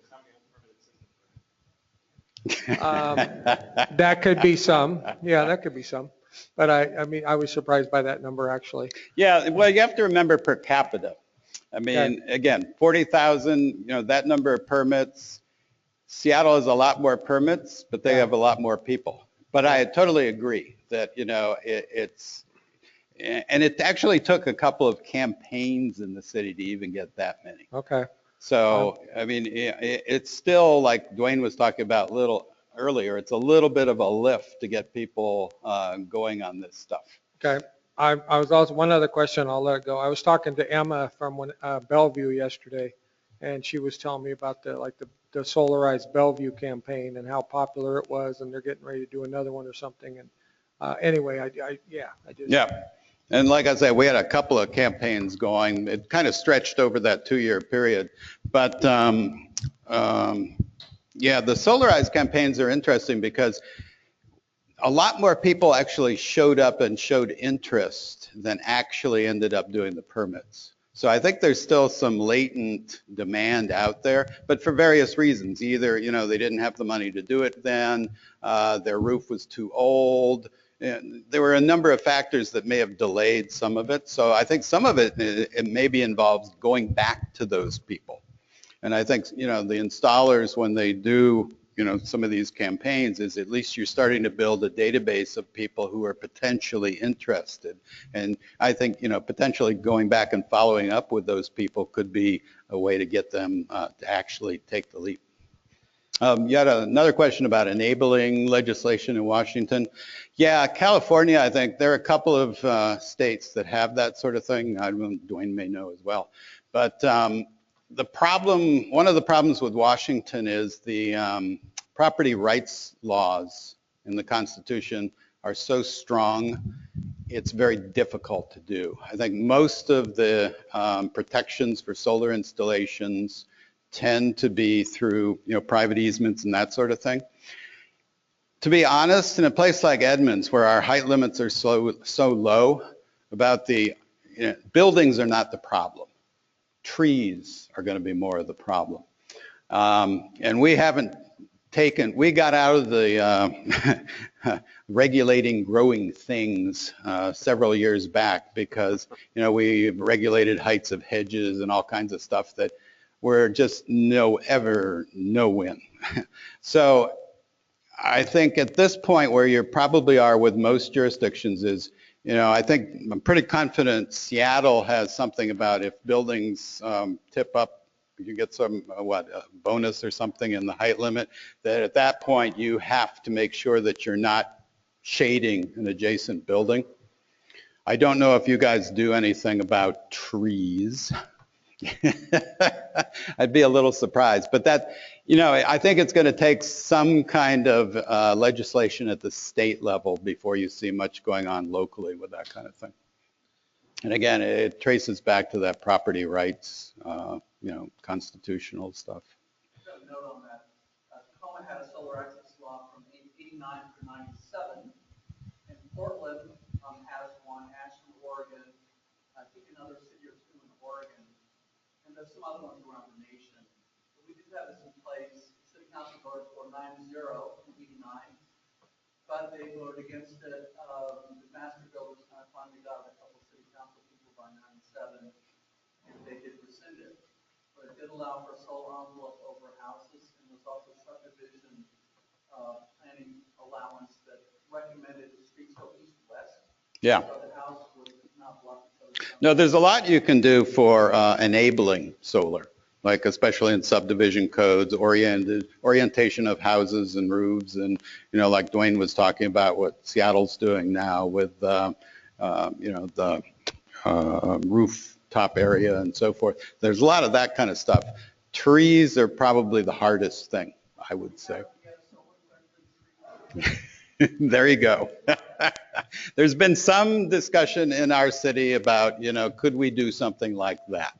that could be some. Yeah, that could be some. But I mean, I was surprised by that number, actually. Yeah, well, you have to remember per capita. I mean, again, 40,000, you know, that number of permits. Seattle has a lot more permits, but they have a lot more people. But I totally agree that, you know, and it actually took a couple of campaigns in the city to even get that many. Okay. So, I mean, it's still like Dwayne was talking about a little earlier, it's a little bit of a lift to get people going on this stuff. Okay. I was also, one other question, I'll let it go. I was talking to Emma from Bellevue yesterday, and she was telling me about the Solarized Bellevue campaign and how popular it was, and they're getting ready to do another one or something. And anyway, I just. Yeah. And like I said, we had a couple of campaigns going. It kind of stretched over that 2-year period. But yeah, the Solarized campaigns are interesting because a lot more people actually showed up and showed interest than actually ended up doing the permits. So I think there's still some latent demand out there, but for various reasons. Either, you know, they didn't have the money to do it then, their roof was too old. And there were a number of factors that may have delayed some of it. So I think some of it maybe involves going back to those people. And I think, you know, the installers, when they do, you know, some of these campaigns, is at least you're starting to build a database of people who are potentially interested. And I think, you know, potentially going back and following up with those people could be a way to get them to actually take the leap. You had another question about enabling legislation in Washington. Yeah, California, I think there are a couple of states that have that sort of thing. Dwayne may know as well. But the problem, one of the problems with Washington is the property rights laws in the Constitution are so strong, it's very difficult to do. I think most of the protections for solar installations tend to be through, you know, private easements and that sort of thing. To be honest, in a place like Edmonds, where our height limits are so low, about the, you know, buildings are not the problem. Trees are going to be more of the problem. And we haven't taken, we got out of the regulating growing things several years back because, you know, we regulated heights of hedges and all kinds of stuff that were just no win. So I think at this point where you probably are with most jurisdictions is, you know, I'm pretty confident Seattle has something about if buildings tip up, you get some, a bonus or something in the height limit, that at that point you have to make sure that you're not shading an adjacent building. I don't know if you guys do anything about trees. I'd be a little surprised, but that, you know, I think it's going to take some kind of legislation at the state level before you see much going on locally with that kind of thing. And again, it traces back to that property rights, you know, constitutional stuff. Got a note on that. Tacoma had a solar access law from 89 to 97, and Portland has one, Ashland, Oregon, I think another city or two in Oregon. And there's some other ones around the nation. But we did have this in place. City Council voted for 9-0 in 89, but they voted against it. The master builders finally got a couple city council people by 97, and they did rescind it. But it did allow for solar envelope over houses, and there's also subdivision planning allowance that recommended the streets go east-west. Yeah. So the house No, there's a lot you can do for enabling solar, like especially in subdivision codes, orientation of houses and roofs, and like Dwayne was talking about what Seattle's doing now with the rooftop area and so forth. There's a lot of that kind of stuff. Trees are probably the hardest thing, I would say. There you go. There's been some discussion in our city about, could we do something like that?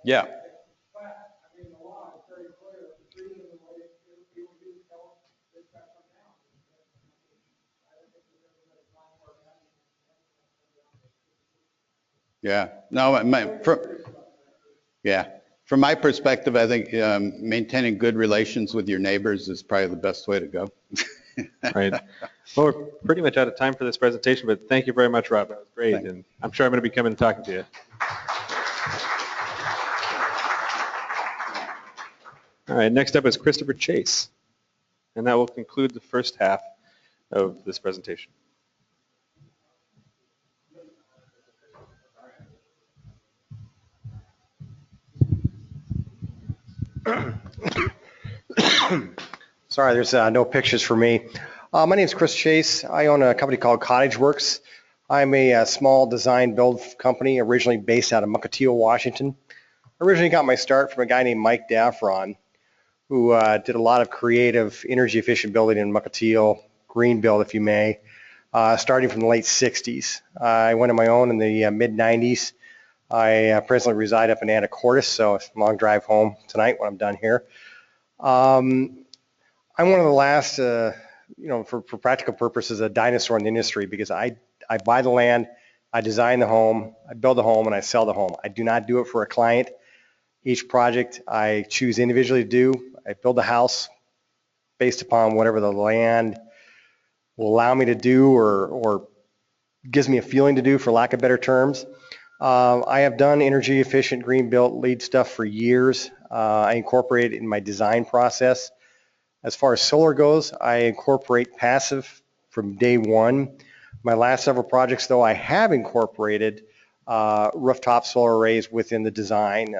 Yeah. Yeah. No, from my perspective, I think maintaining good relations with your neighbors is probably the best way to go. Right. Well, we're pretty much out of time for this presentation, but thank you very much, Rob. That was great. Thanks. And I'm sure I'm going to be coming and talking to you. All right, next up is Christopher Chase. And that will conclude the first half of this presentation. Sorry, there's no pictures for me. My name is Chris Chase. I own a company called Cottage Works. I'm a small design build company originally based out of Mukilteo, Washington. I originally got my start from a guy named Mike Daffron, who did a lot of creative energy efficient building in Mukilteo, green build if you may, starting from the late 60s. I went on my own in the mid 90s. I presently reside up in Anacortes, so it's a long drive home tonight when I'm done here. I'm one of the last, for practical purposes, a dinosaur in the industry because I buy the land, I design the home, I build the home, and I sell the home. I do not do it for a client. Each project I choose individually to do. I build the house based upon whatever the land will allow me to do or gives me a feeling to do, for lack of better terms. I have done energy efficient green built LEED stuff for years. I incorporate it in my design process. As far as solar goes, I incorporate passive from day one. My last several projects, though, I have incorporated rooftop solar arrays within the design.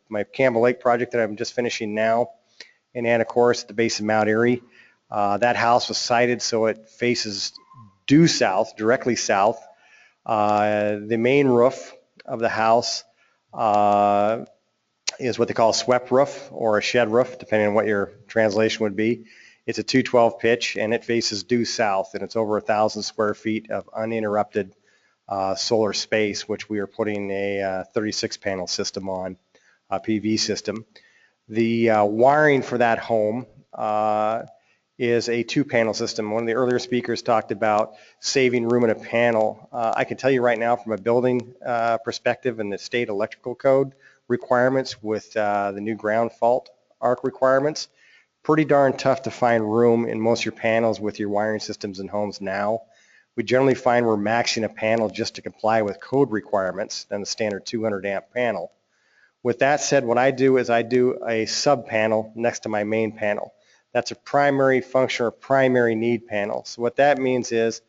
My Campbell Lake project that I'm just finishing now in Anacortes at the base of Mount Airy, that house was sited so it faces due south, directly south. The main roof of the house is what they call a swept roof or a shed roof, depending on what your translation would be. It's a 212 pitch and it faces due south, and it's over 1,000 square feet of uninterrupted solar space, which we are putting a 36 panel system on, a PV system. The wiring for that home is a 2-panel system. One of the earlier speakers talked about saving room in a panel. I can tell you right now from a building perspective and the state electrical code requirements with the new ground fault arc requirements, pretty darn tough to find room in most of your panels with your wiring systems in homes now. We generally find we're maxing a panel just to comply with code requirements than the standard 200 amp panel. With that said, what I do is I do a sub panel next to my main panel. That's a primary function or primary need panel. So what that means is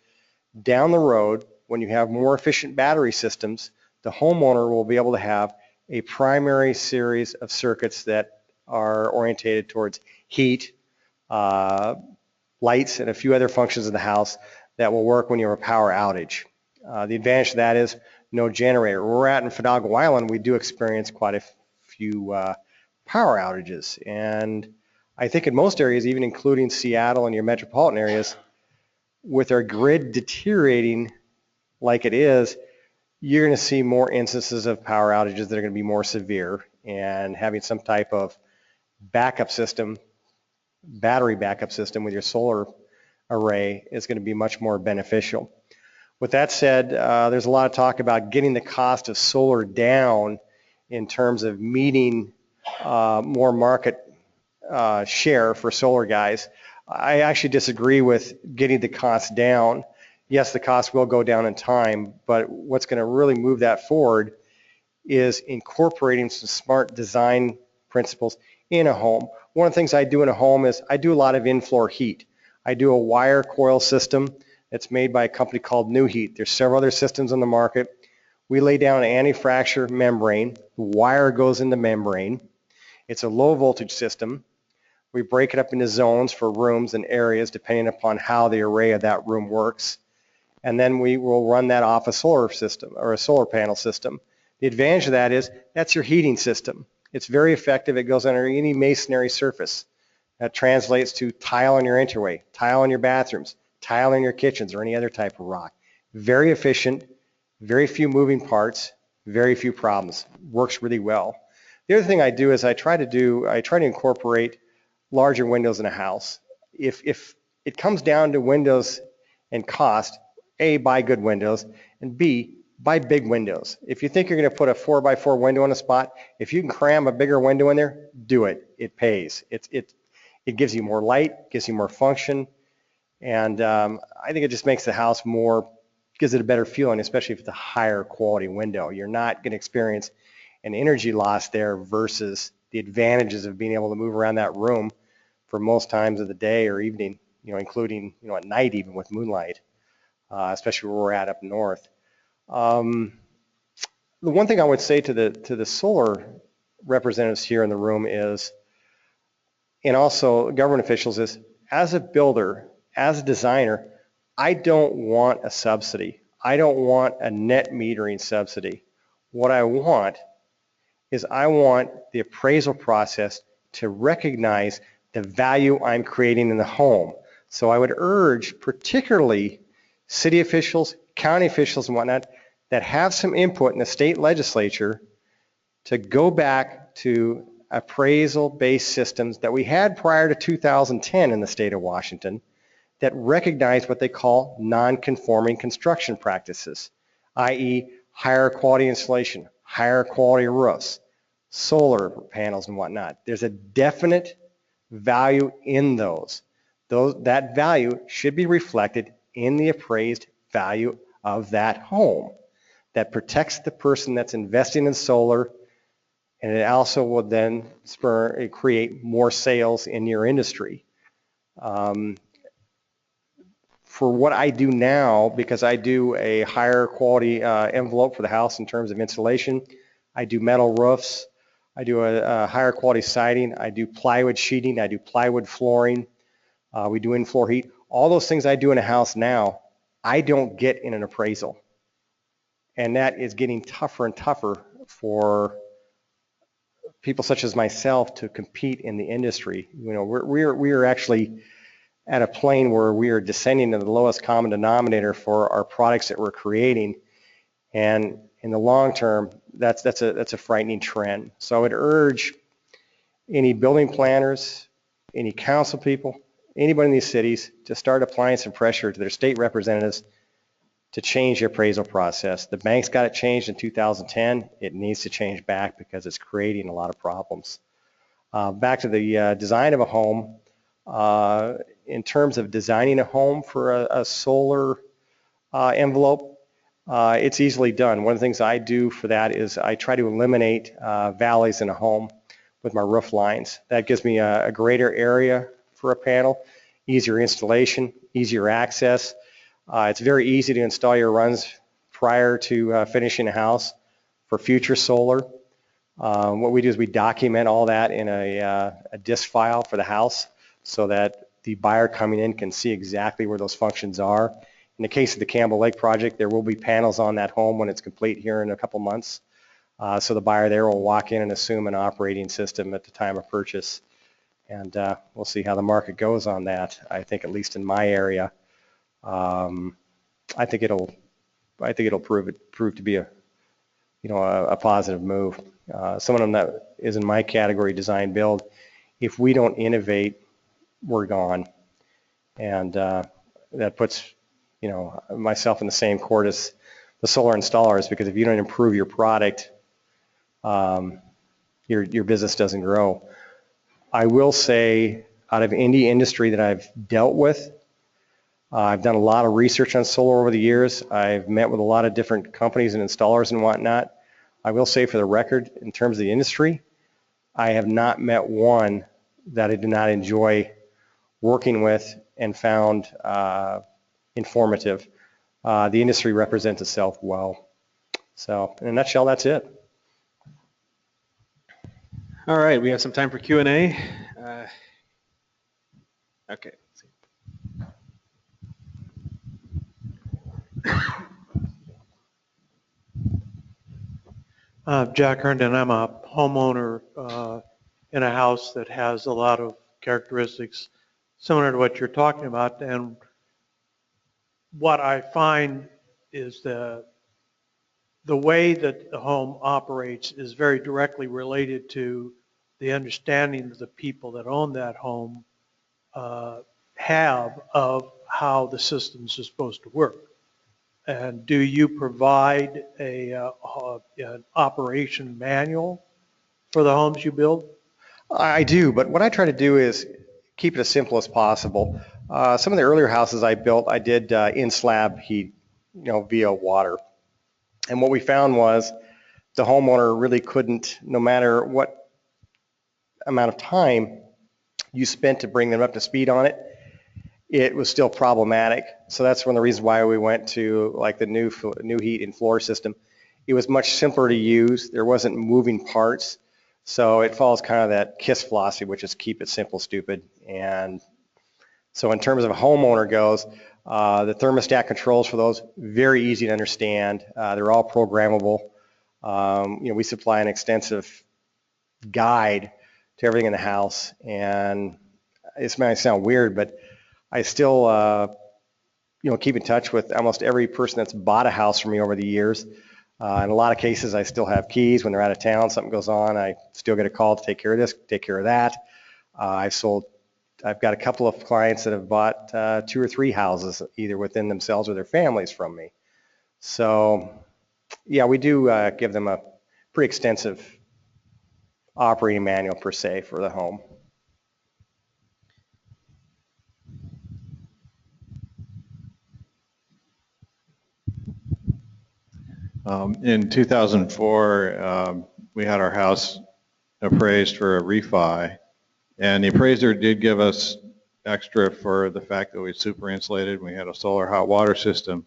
down the road, when you have more efficient battery systems, the homeowner will be able to have a primary series of circuits that are orientated towards heat, lights, and a few other functions of the house that will work when you have a power outage. The advantage of that is no generator. Where we're at in Fidalgo Island, we do experience quite a few power outages. And I think in most areas, even including Seattle and your metropolitan areas, with our grid deteriorating like it is, you're going to see more instances of power outages that are going to be more severe, and having some type of backup system, battery backup system with your solar array is going to be much more beneficial. With that said, there's a lot of talk about getting the cost of solar down in terms of meeting more market share for solar guys. I actually disagree with getting the cost down. Yes, the cost will go down in time, but what's going to really move that forward is incorporating some smart design principles in a home. One of the things I do in a home is I do a lot of in-floor heat. I do a wire coil system that's made by a company called New Heat. There's several other systems on the market. We lay down an anti-fracture membrane. The wire goes in the membrane. It's a low voltage system. We break it up into zones for rooms and areas depending upon how the array of that room works. And then we will run that off a solar system or a solar panel system. The advantage of that is that's your heating system. It's very effective. It goes under any masonry surface. That translates to tile in your entryway, tile in your bathrooms, tile in your kitchens, or any other type of rock. Very efficient, very few moving parts, very few problems. Works really well. The other thing I do is I try to incorporate larger windows in a house. If it comes down to windows and cost, A, buy good windows, and B, buy big windows. If you think you're going to put a 4x4 window in a spot, if you can cram a bigger window in there, do it. It pays. It gives you more light, gives you more function, and I think it just makes the house more, gives it a better feeling, especially if it's a higher quality window. You're not going to experience an energy loss there versus the advantages of being able to move around that room for most times of the day or evening, including, at night even with moonlight, especially where we're at up north. The one thing I would say to the solar representatives here in the room is, and also government officials, is as a builder, as a designer, I don't want a subsidy. I don't want a net metering subsidy. What I want is I want the appraisal process to recognize the value I'm creating in the home. So I would urge particularly city officials, county officials and whatnot that have some input in the state legislature to go back to appraisal-based systems that we had prior to 2010 in the state of Washington that recognize what they call non-conforming construction practices, i.e. higher quality insulation, higher quality roofs, solar panels and whatnot. There's a definite value in those. That value should be reflected in the appraised value of that home. That protects the person that's investing in solar, and it also will then create more sales in your industry. For what I do now, because I do a higher quality envelope for the house in terms of insulation, I do metal roofs, I do a higher quality siding, I do plywood sheeting, I do plywood flooring, we do in-floor heat. All those things I do in a house now, I don't get in an appraisal. And that is getting tougher and tougher for people such as myself to compete in the industry. We are actually at a plane where we are descending to the lowest common denominator for our products that we're creating. And in the long term, that's a frightening trend. So I would urge any building planners, any council people, anybody in these cities to start applying some pressure to their state representatives to change the appraisal process. The bank's got it changed in 2010. It needs to change back because it's creating a lot of problems. Back to the design of a home. In terms of designing a home for a solar envelope, it's easily done. One of the things I do for that is I try to eliminate valleys in a home with my roof lines. That gives me a greater area for a panel, easier installation, easier access. It's very easy to install your runs prior to finishing a house for future solar. What we do is we document all that in a disk file for the house so that the buyer coming in can see exactly where those functions are. In the case of the Campbell Lake project, there will be panels on that home when it's complete here in a couple months. So the buyer there will walk in and assume an operating system at the time of purchase. And we'll see how the market goes on that. I think at least in my area, I think it'll prove to be a positive move. Some of them that is in my category, design build. If we don't innovate, we're gone, and that puts myself in the same court as the solar installers, because if you don't improve your product, your business doesn't grow. I will say, out of any industry that I've dealt with, I've done a lot of research on solar over the years. I've met with a lot of different companies and installers and whatnot. I will say, for the record, in terms of the industry, I have not met one that I did not enjoy working with and found informative. The industry represents itself well. So in a nutshell, that's it. All right, we have some time for Q&A. Okay. Jack Herndon, I'm a homeowner in a house that has a lot of characteristics similar to what you're talking about. And what I find is the way that the home operates is very directly related to the understanding that the people that own that home have of how the systems are supposed to work. And do you provide an operation manual for the homes you build? I do, but what I try to do is keep it as simple as possible. Some of the earlier houses I built, I did in-slab heat, via water. And what we found was the homeowner really couldn't, no matter what amount of time you spent to bring them up to speed on it, it was still problematic. So that's one of the reasons why we went to like the new heat and floor system. It was much simpler to use. There wasn't moving parts. So it follows kind of that KISS philosophy, which is keep it simple, stupid. And so in terms of a homeowner goes, the thermostat controls for those, very easy to understand. They're all programmable. We supply an extensive guide to everything in the house. And this might sound weird, but I still, keep in touch with almost every person that's bought a house from me over the years. In a lot of cases, I still have keys when they're out of town. Something goes on, I still get a call to take care of this, take care of that. I've got a couple of clients that have bought 2 or 3 houses, either within themselves or their families from me. So, yeah, we do give them a pretty extensive operating manual per se for the home. In 2004, we had our house appraised for a refi, and the appraiser did give us extra for the fact that we super insulated. We had a solar hot water system.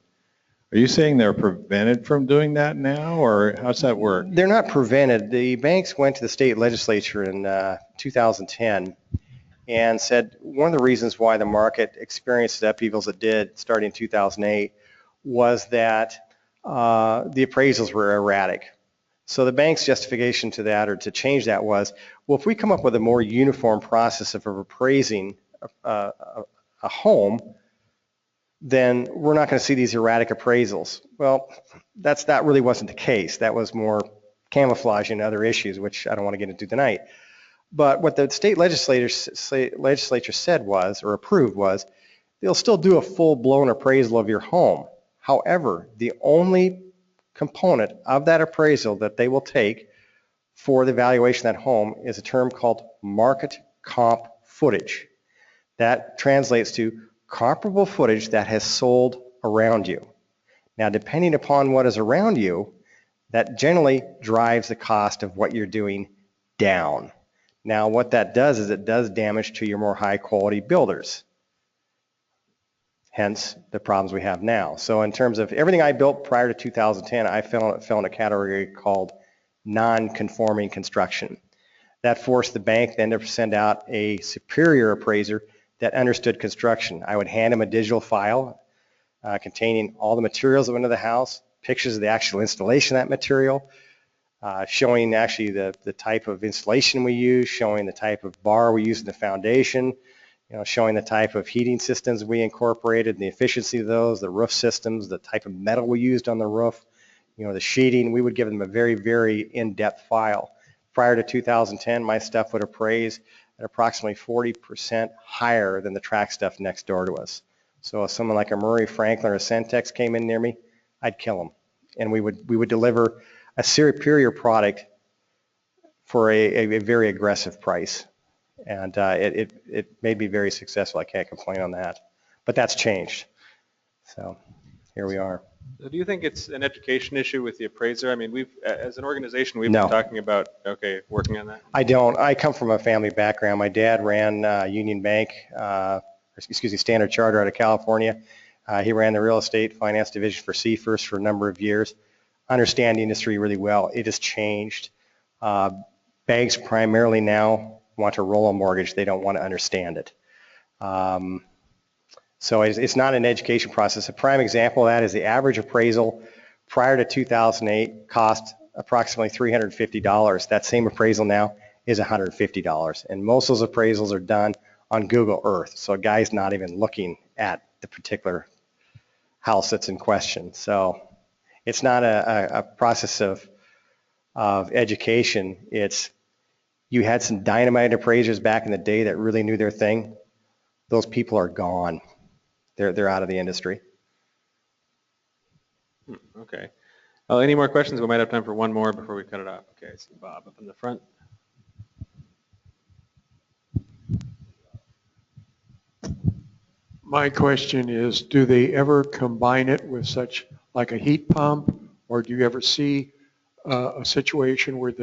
Are you saying they're prevented from doing that now, or how's that work? They're not prevented. The banks went to the state legislature in 2010 and said one of the reasons why the market experienced the upheavals it did starting in 2008 was that the appraisals were erratic. So the bank's justification to that, or to change that, was, well, if we come up with a more uniform process of appraising a home, then we're not going to see these erratic appraisals. Well, that really wasn't the case. That was more camouflage and other issues, which I don't want to get into tonight. But what the state legislature said was, or approved was, they'll still do a full-blown appraisal of your home. However, the only component of that appraisal that they will take for the valuation of that home is a term called market comp footage. That translates to comparable footage that has sold around you. Now, depending upon what is around you, that generally drives the cost of what you're doing down. Now, what that does is it does damage to your more high quality builders. Hence the problems we have now. So in terms of everything I built prior to 2010, I fell in a category called non-conforming construction. That forced the bank then to send out a superior appraiser that understood construction. I would hand them a digital file containing all the materials that went into the house, pictures of the actual installation of that material, showing actually the type of installation we use, showing the type of bar we use in the foundation, showing the type of heating systems we incorporated and the efficiency of those, the roof systems, the type of metal we used on the roof, the sheeting. We would give them a very, very in-depth file. Prior to 2010, my stuff would appraise at approximately 40% higher than the track stuff next door to us. So if someone like a Murray Franklin or a Centex came in near me, I'd kill them. And we would deliver a superior product for a very aggressive price. And it made me very successful. I can't complain on that. But that's changed. So here we are. Do you think it's an education issue with the appraiser? I mean, as an organization, we've No. been talking about, working on that. I don't. I come from a family background. My dad ran Union Bank, Standard Charter out of California. He ran the real estate finance division for CFirst for a number of years. Understand the industry really well. It has changed. Banks primarily now want to roll a mortgage. They don't want to understand it. So it's not an education process. A prime example of that is the average appraisal prior to 2008 cost approximately $350. That same appraisal now is $150. And most of those appraisals are done on Google Earth. So a guy's not even looking at the particular house that's in question. So it's not a process of education. It's, you had some dynamite appraisers back in the day that really knew their thing. Those people are gone. They're out of the industry. Okay. Any more questions? We might have time for one more before we cut it off. Okay, I see Bob up in the front. My question is, do they ever combine it with such like a heat pump, or do you ever see a situation where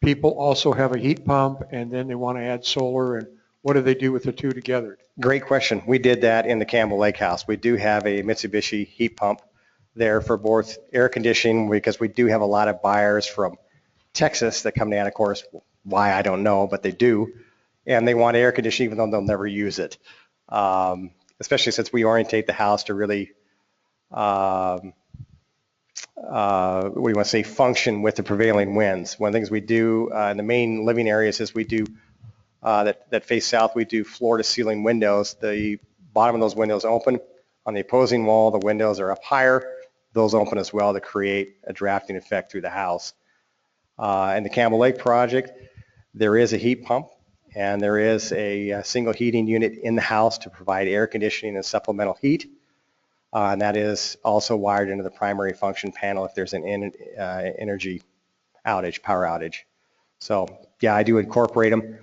people also have a heat pump and then they want to add solar, and what do they do with the two together? Great question. We did that in the Campbell Lake house. We do have a Mitsubishi heat pump there for both air conditioning, because we do have a lot of buyers from Texas that come down, of course, why I don't know, but they do. And they want air conditioning even though they'll never use it. Especially since we orientate the house to really, what do you want to say, function with the prevailing winds. One of the things we do in the main living areas is we do, that face south, we do floor to ceiling windows. The bottom of those windows open. On the opposing wall, the windows are up higher. Those open as well to create a drafting effect through the house. In the Campbell Lake project, there is a heat pump, and there is a single heating unit in the house to provide air conditioning and supplemental heat. And that is also wired into the primary function panel if there's an energy outage, power outage. So yeah, I do incorporate them.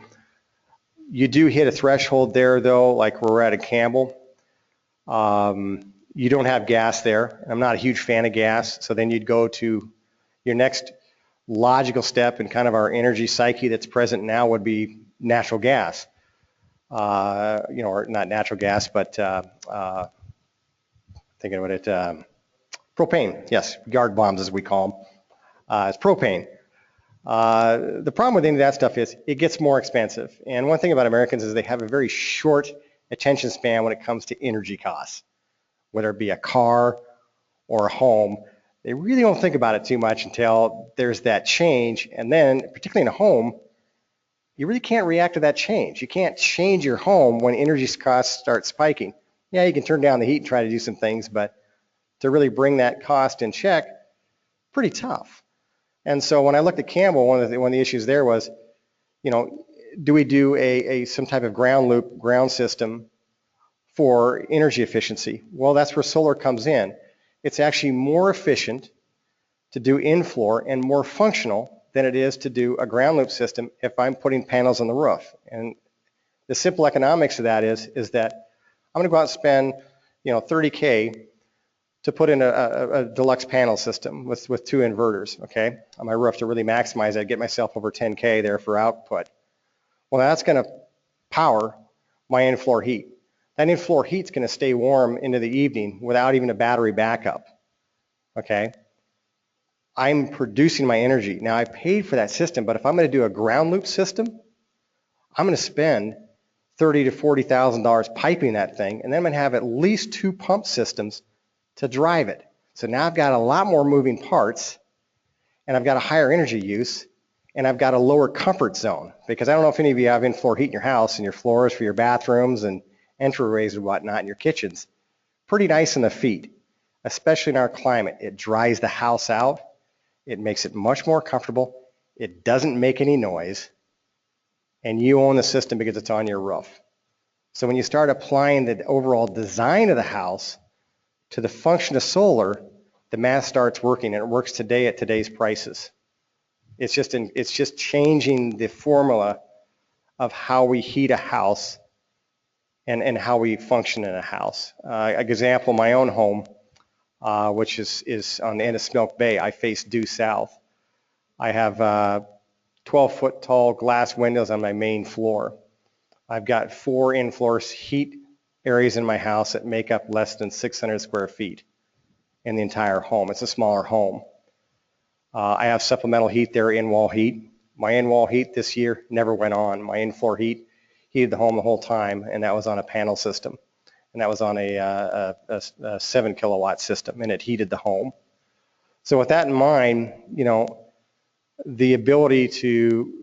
You do hit a threshold there though, like where we're at Campbell. You don't have gas there. I'm not a huge fan of gas. So then you'd go to your next logical step in kind of our energy psyche that's present now would be natural gas. Or not natural gas, but thinking about it, propane. Yes, yard bombs as we call them. It's propane. The problem with any of that stuff is it gets more expensive. And one thing about Americans is they have a very short attention span when it comes to energy costs. Whether it be a car or a home, they really don't think about it too much until there's that change. And then, particularly in a home, you really can't react to that change. You can't change your home when energy costs start spiking. Yeah, you can turn down the heat and try to do some things, but to really bring that cost in check, pretty tough. And so when I looked at Campbell, one of the issues there was, do we do some type of ground system for energy efficiency? Well, that's where solar comes in. It's actually more efficient to do in-floor and more functional than it is to do a ground loop system if I'm putting panels on the roof. And the simple economics of that is that I'm going to go out and spend, $30K to put in a deluxe panel system with two inverters, okay, on my roof to really maximize it, get myself over 10K there for output. Well, that's going to power my in-floor heat. That in-floor heat's going to stay warm into the evening without even a battery backup, okay? I'm producing my energy. Now, I paid for that system, but if I'm going to do a ground loop system, I'm going to spend $30,000 to $40,000 piping that thing, and then I'm going to have at least 2 pump systems to drive it. So now I've got a lot more moving parts, and I've got a higher energy use, and I've got a lower comfort zone. Because I don't know if any of you have in-floor heat in your house, and your floors for your bathrooms and entryways and whatnot in your kitchens. Pretty nice on the feet, especially in our climate. It dries the house out. It makes it much more comfortable. It doesn't make any noise. And you own the system because it's on your roof. So when you start applying the overall design of the house to the function of solar, the math starts working, and it works today at today's prices. It's just changing the formula of how we heat a house and how we function in a house. An example, my own home, which is on the end of Smilk Bay, I face due south. I have 12-foot tall glass windows on my main floor. I've got 4 in-floor heat areas in my house that make up less than 600 square feet in the entire home. It's a smaller home. I have supplemental heat there, in-wall heat. My in-wall heat this year never went on. My in-floor heat heated the home the whole time, and that was on a panel system. And that was on a 7 kilowatt system, and it heated the home. So with that in mind, you know, the ability to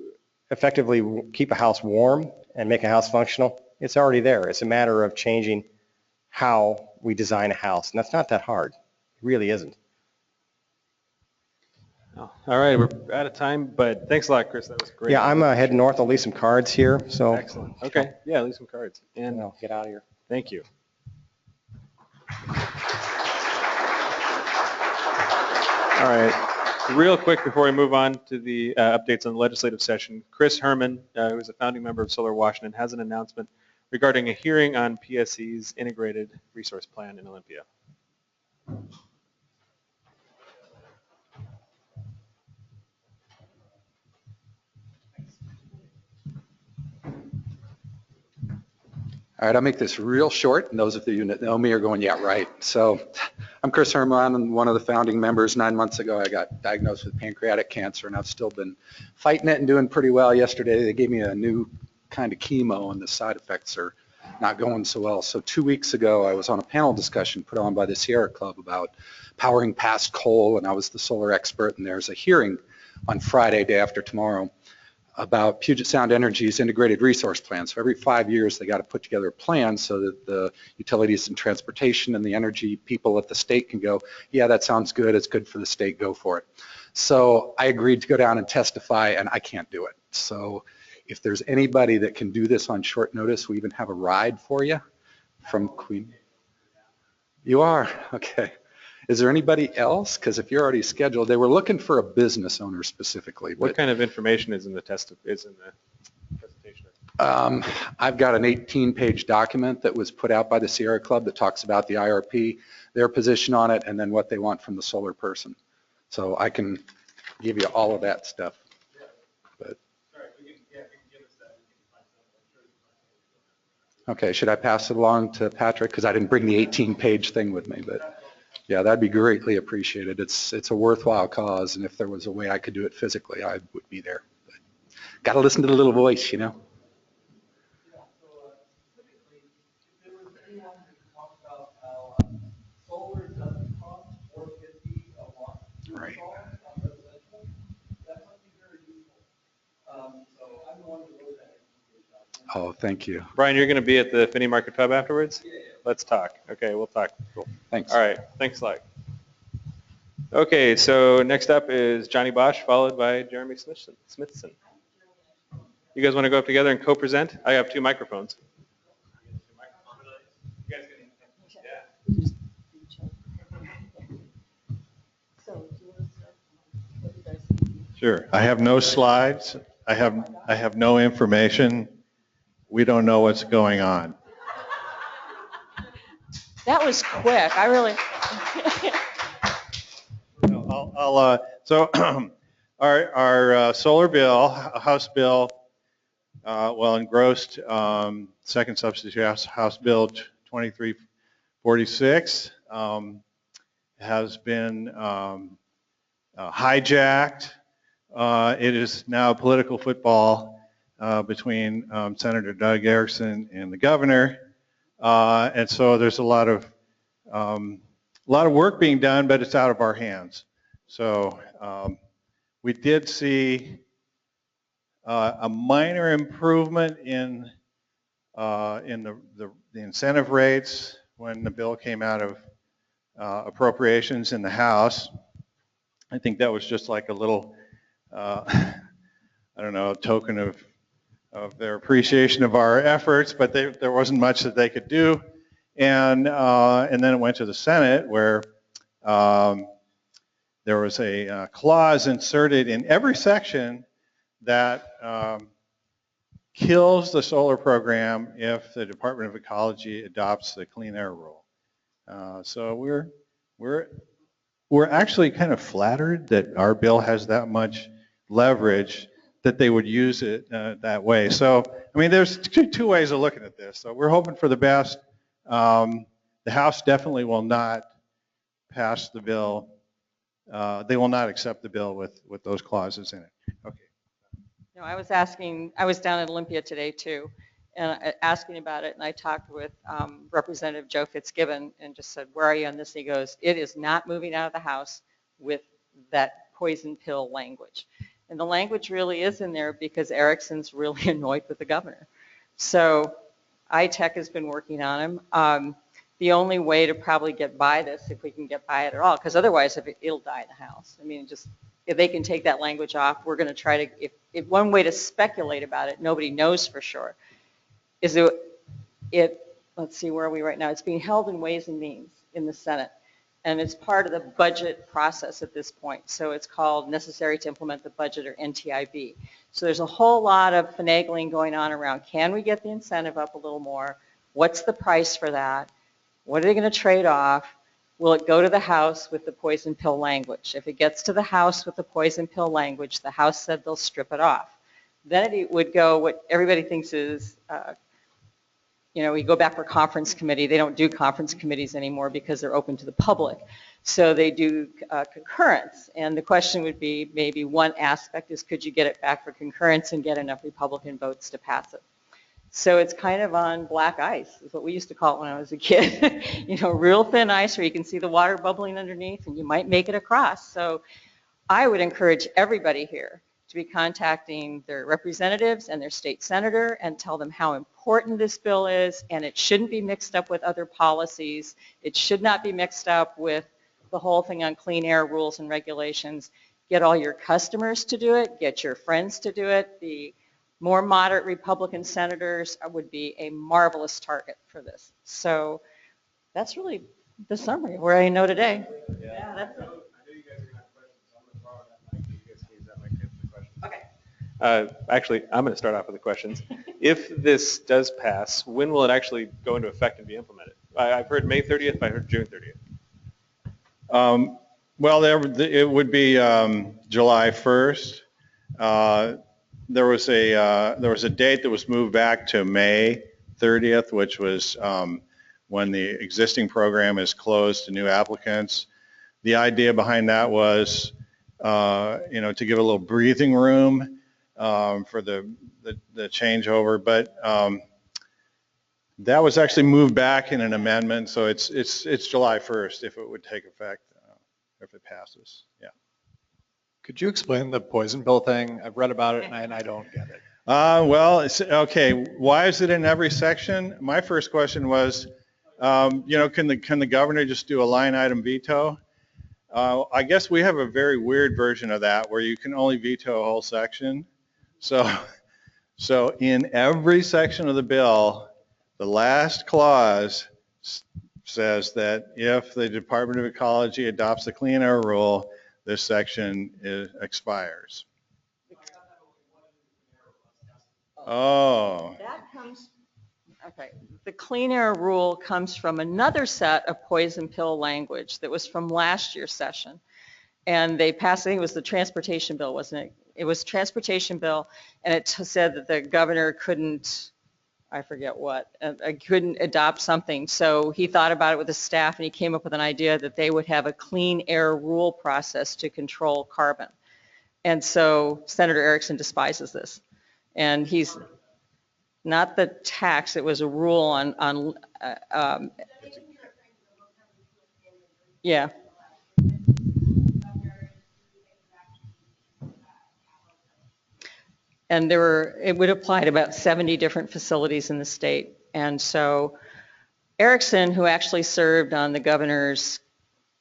effectively keep a house warm and make a house functional, it's already there. It's a matter of changing how we design a house, and that's not that hard. It really isn't. Oh, all right, we're out of time, but thanks a lot, Chris. That was great. Yeah, I'm heading north. I'll leave some cards here, so. Excellent. Okay, yeah, leave some cards. And I'll get out of here. Thank you. All right, real quick before we move on to the updates on the legislative session, Chris Herman, who is a founding member of Solar Washington, has an announcement regarding a hearing on PSC's integrated resource plan in Olympia. All right, I'll make this real short, and those of you that know me are going, yeah, right. So I'm Chris Herman, and one of the founding members. 9 months ago, I got diagnosed with pancreatic cancer, and I've still been fighting it and doing pretty well. Yesterday, they gave me a new kind of chemo, and the side effects are not going so well. So 2 weeks ago, I was on a panel discussion put on by the Sierra Club about powering past coal, and I was the solar expert, and there's a hearing on Friday, day after tomorrow, about Puget Sound Energy's integrated resource plan. So every 5 years, they got to put together a plan so that the utilities and transportation and the energy people at the state can go, yeah, that sounds good. It's good for the state. Go for it. So I agreed to go down and testify, and I can't do it. So if there's anybody that can do this on short notice, we even have a ride for you from Queen. You are? Okay. Is there anybody else? Because if you're already scheduled, they were looking for a business owner specifically. What kind of information is in the presentation? I've got an 18-page document that was put out by the Sierra Club that talks about the IRP, their position on it, and then what they want from the solar person. So I can give you all of that stuff. But, okay, should I pass it along to Patrick? Because I didn't bring the 18-page thing with me, but. Yeah, that'd be greatly appreciated. It's a worthwhile cause, and if there was a way I could do it physically, I would be there. Got to listen to the little voice, you know. Yeah, so typically, if there was anyone who talked about how solar doesn't cost $450 a watt to install on residential, that might be very useful. So I'm the one who wrote that. Oh, thank you. Brian, you're going to be at the Finney Market Pub afterwards? Yeah. Let's talk. Okay, we'll talk. Cool. Thanks. All right, thanks a lot. Okay, so next up is Johnny Bosch, followed by Jeremy Smithson. You guys want to go up together and co-present? I have 2 microphones. Sure. I have no slides. I have no information. We don't know what's going on. That was quick. I really. So our solar bill, House Bill, engrossed second substitute House Bill 2346 has been hijacked. It is now political football between Senator Doug Erickson and the governor. And so there's a lot of work being done, but it's out of our hands. So we did see a minor improvement in the incentive rates when the bill came out of appropriations in the House. I think that was just like a little, I don't know, token of their appreciation of our efforts, but there wasn't much that they could do. And then it went to the Senate, where there was a clause inserted in every section that kills the solar program if the Department of Ecology adopts the Clean Air Rule. So we're actually kind of flattered that our bill has that much leverage that they would use it that way. So, I mean, there's two ways of looking at this. So we're hoping for the best. The House definitely will not pass the bill. They will not accept the bill with those clauses in it. Okay. No, I was down in Olympia today too, and asking about it, and I talked with Representative Joe Fitzgibbon and just said, where are you on this? And he goes, it is not moving out of the House with that poison pill language. And the language really is in there because Erickson's really annoyed with the governor. So ITEC has been working on him. The only way to probably get by this, if we can get by it at all, because otherwise it'll die in the House. I mean, just if they can take that language off, we're going to try to, if one way to speculate about it, nobody knows for sure, is let's see, where are we right now? It's being held in Ways and Means in the Senate, and it's part of the budget process at this point. So it's called Necessary to Implement the Budget, or NTIB. So there's a whole lot of finagling going on around, can we get the incentive up a little more? What's the price for that? What are they going to trade off? Will it go to the House with the poison pill language? If it gets to the House with the poison pill language, the House said they'll strip it off. Then it would go, what everybody thinks is, we go back for conference committee. They don't do conference committees anymore because they're open to the public. So they do concurrence. And the question would be, maybe one aspect is, could you get it back for concurrence and get enough Republican votes to pass it? So it's kind of on black ice, is what we used to call it when I was a kid. Real thin ice where you can see the water bubbling underneath and you might make it across. So I would encourage everybody here to be contacting their representatives and their state senator and tell them how important this bill is, and it shouldn't be mixed up with other policies. It should not be mixed up with the whole thing on clean air rules and regulations. Get all your customers to do it, get your friends to do it. The more moderate Republican senators would be a marvelous target for this. So that's really the summary of where I know today. Yeah, that's it. I know you guys are going to have questions, so I'm going to borrow that mic. You guys can use that mic for the questions. Okay. Actually, I'm going to start off with the questions. If this does pass, when will it actually go into effect and be implemented? I've heard May 30th, I heard June 30th. Well, it would be July 1st. There was a date that was moved back to May 30th, which was when the existing program is closed to new applicants. The idea behind that was, to give a little breathing room for the changeover, but that was actually moved back in an amendment, so it's July 1st if it would take effect, if it passes. Yeah. Could you explain the poison pill thing? I've read about it and I don't get it. Well, okay. Why is it in every section? My first question was, can the governor just do a line item veto? I guess we have a very weird version of that where you can only veto a whole section. So in every section of the bill, the last clause says that if the Department of Ecology adopts the clean air rule, this section expires. Oh. That comes, okay. The clean air rule comes from another set of poison pill language that was from last year's session. And they passed, I think it was the transportation bill, wasn't it? It was transportation bill, and it said that the governor couldn't, I forget what, couldn't adopt something. So he thought about it with his staff and he came up with an idea that they would have a clean air rule process to control carbon. And so Senator Erickson despises this. And he's not the tax, it was a rule on yeah. And it would apply to about 70 different facilities in the state. And so Erickson, who actually served on the governor's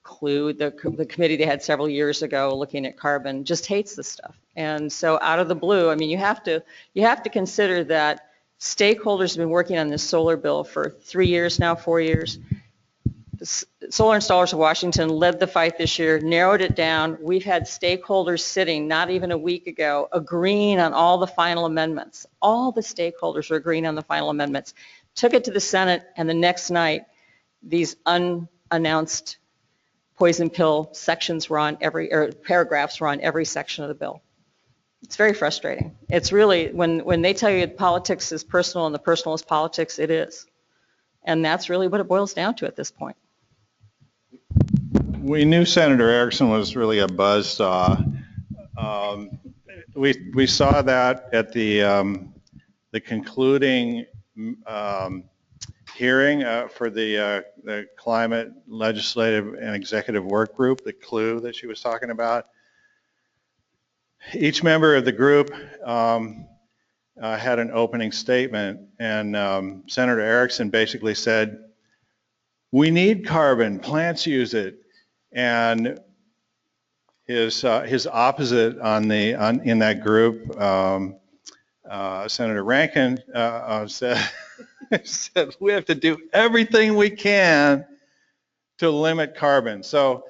CLUE, the committee they had several years ago looking at carbon, just hates this stuff. And so out of the blue, I mean, you have to consider that stakeholders have been working on this solar bill for 3 years now, 4 years. The Solar Installers of Washington led the fight this year, narrowed it down. We've had stakeholders sitting not even a week ago agreeing on all the final amendments. All the stakeholders are agreeing on the final amendments. Took it to the Senate, and the next night, these unannounced poison pill sections were on paragraphs were on every section of the bill. It's very frustrating. It's really, when they tell you politics is personal and the personal is politics, it is. And that's really what it boils down to at this point. We knew Senator Erickson was really a buzzsaw. We saw that at the concluding hearing for the Climate Legislative and Executive Work Group, the CLEW that she was talking about. Each member of the group had an opening statement, and Senator Erickson basically said, "We need carbon, plants use it." And his opposite in that group, Senator Rankin, said, said we have to do everything we can to limit carbon. So,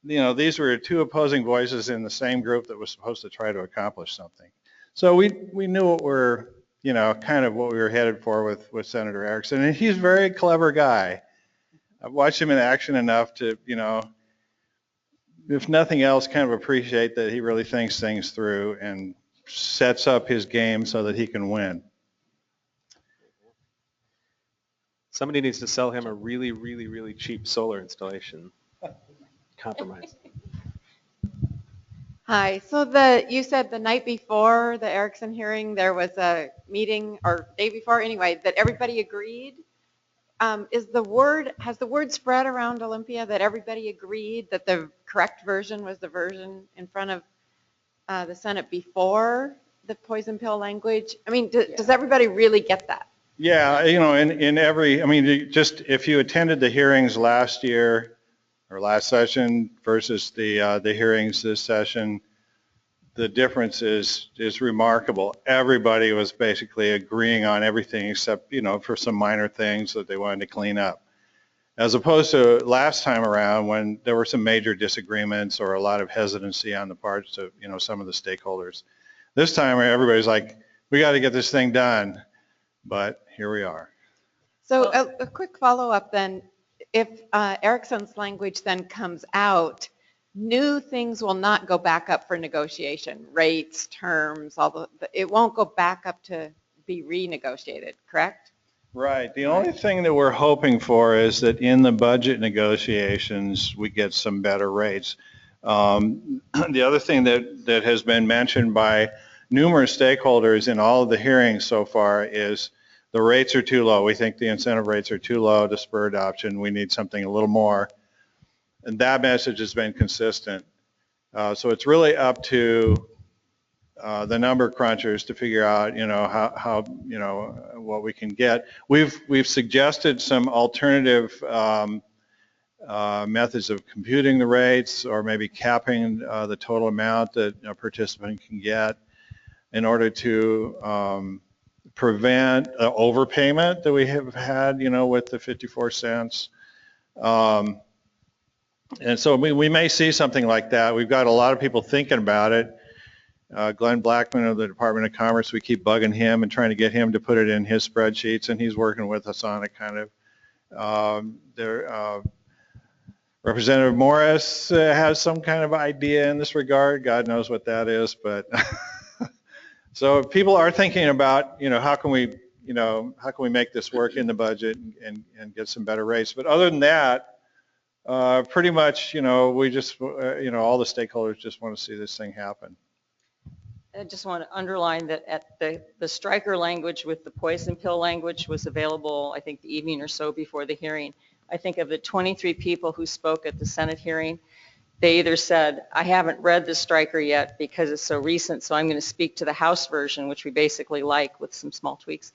these were two opposing voices in the same group that was supposed to try to accomplish something. So we knew what we're, kind of what we were headed for with Senator Erickson, and he's a very clever guy. I've watched him in action enough to, if nothing else, kind of appreciate that he really thinks things through and sets up his game so that he can win. Somebody needs to sell him a really, really, really cheap solar installation. Compromise. Hi. So you said the night before the Erickson hearing, there was a meeting, or day before anyway, that everybody agreed. Has the word spread around Olympia that everybody agreed that the correct version was the version in front of the Senate before the poison pill language? I mean, does everybody really get that? Yeah, in every, just if you attended the hearings last year or last session versus the hearings this session, the difference is remarkable. Everybody was basically agreeing on everything except, for some minor things that they wanted to clean up. As opposed to last time around when there were some major disagreements or a lot of hesitancy on the parts of, some of the stakeholders. This time everybody's like, we got to get this thing done, but here we are. So a quick follow-up then, if Erickson's language then comes out, new things will not go back up for negotiation, rates, terms, it won't go back up to be renegotiated, correct? Right. The only thing that we're hoping for is that in the budget negotiations, we get some better rates. The other thing that has been mentioned by numerous stakeholders in all of the hearings so far is the rates are too low. We think the incentive rates are too low to spur adoption. We need something a little more. And that message has been consistent. So it's really up to the number crunchers to figure out, how what we can get. We've suggested some alternative methods of computing the rates, or maybe capping the total amount that a participant can get in order to prevent overpayment that we have had, with the 54 cents. And so we may see something like that. We've got a lot of people thinking about it. Glenn Blackman of the Department of Commerce, we keep bugging him and trying to get him to put it in his spreadsheets, and he's working with us on it kind of. Representative Morris has some kind of idea in this regard. God knows what that is, but so people are thinking about, how can we make this work in the budget and get some better rates. But other than that, pretty much, we just, all the stakeholders just want to see this thing happen. I just want to underline that at the striker language with the poison pill language was available, I think, the evening or so before the hearing. I think of the 23 people who spoke at the Senate hearing, they either said, I haven't read the striker yet because it's so recent, so I'm going to speak to the House version, which we basically like with some small tweaks.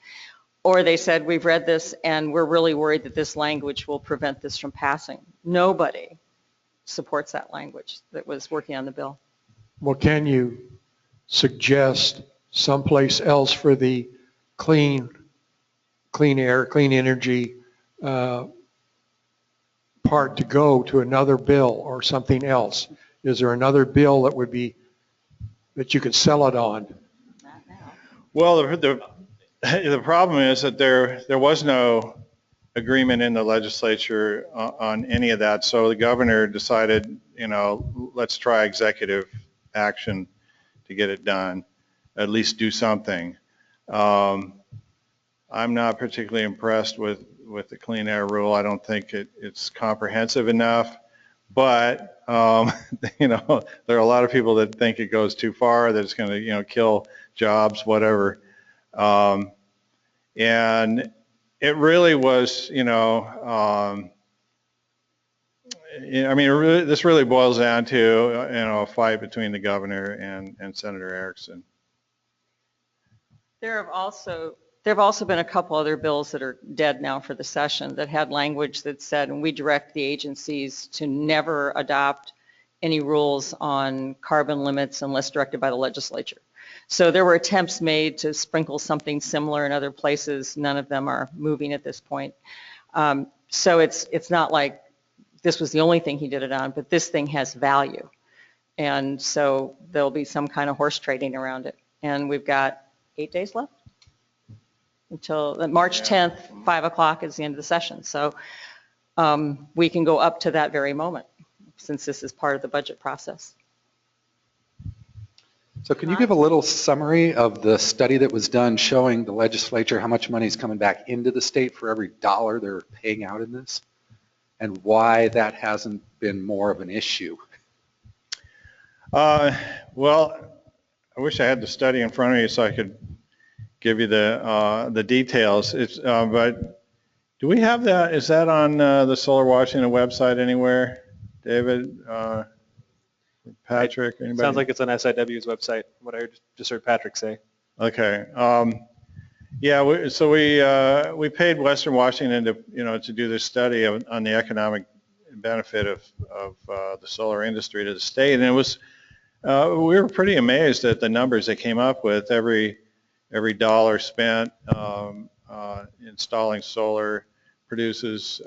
Or they said, we've read this and we're really worried that this language will prevent this from passing. Nobody supports that language that was working on the bill. Well, can you suggest someplace else for the clean air, clean energy part to go to another bill or something else? Is there another bill that you could sell it on? Well, the problem is that there was no agreement in the legislature on any of that. So the governor decided, let's try executive action to get it done, at least do something. I'm not particularly impressed with with the clean air rule. I don't think it's comprehensive enough, but you know, there are a lot of people that think it goes too far, that it's going to, you know, kill jobs, whatever. And it really was, you know, I mean, this really boils down to, you know, a fight between the governor and Senator Erickson. There have also been a couple other bills that are dead now for the session that had language that said, and we direct the agencies to never adopt any rules on carbon limits unless directed by the legislature. So there were attempts made to sprinkle something similar in other places. None of them are moving at this point. So it's not like this was the only thing he did it on, but this thing has value. And so there'll be some kind of horse trading around it. And we've got 8 days left until March 10th, 5 o'clock is the end of the session. So we can go up to that very moment since this is part of the budget process. So can you give a little summary of the study that was done showing the legislature how much money is coming back into the state for every dollar they're paying out in this, and why that hasn't been more of an issue? Well, I wish I had the study in front of me so I could give you the details. But do we have that? Is that on the Solar Washington website anywhere, David? Patrick? Anybody? Sounds like it's on SIW's website, what I just heard Patrick say. Okay. Yeah, so we paid Western Washington to do this study on the economic benefit of the solar industry to the state, and it was we were pretty amazed at the numbers they came up with. Every dollar spent installing solar produces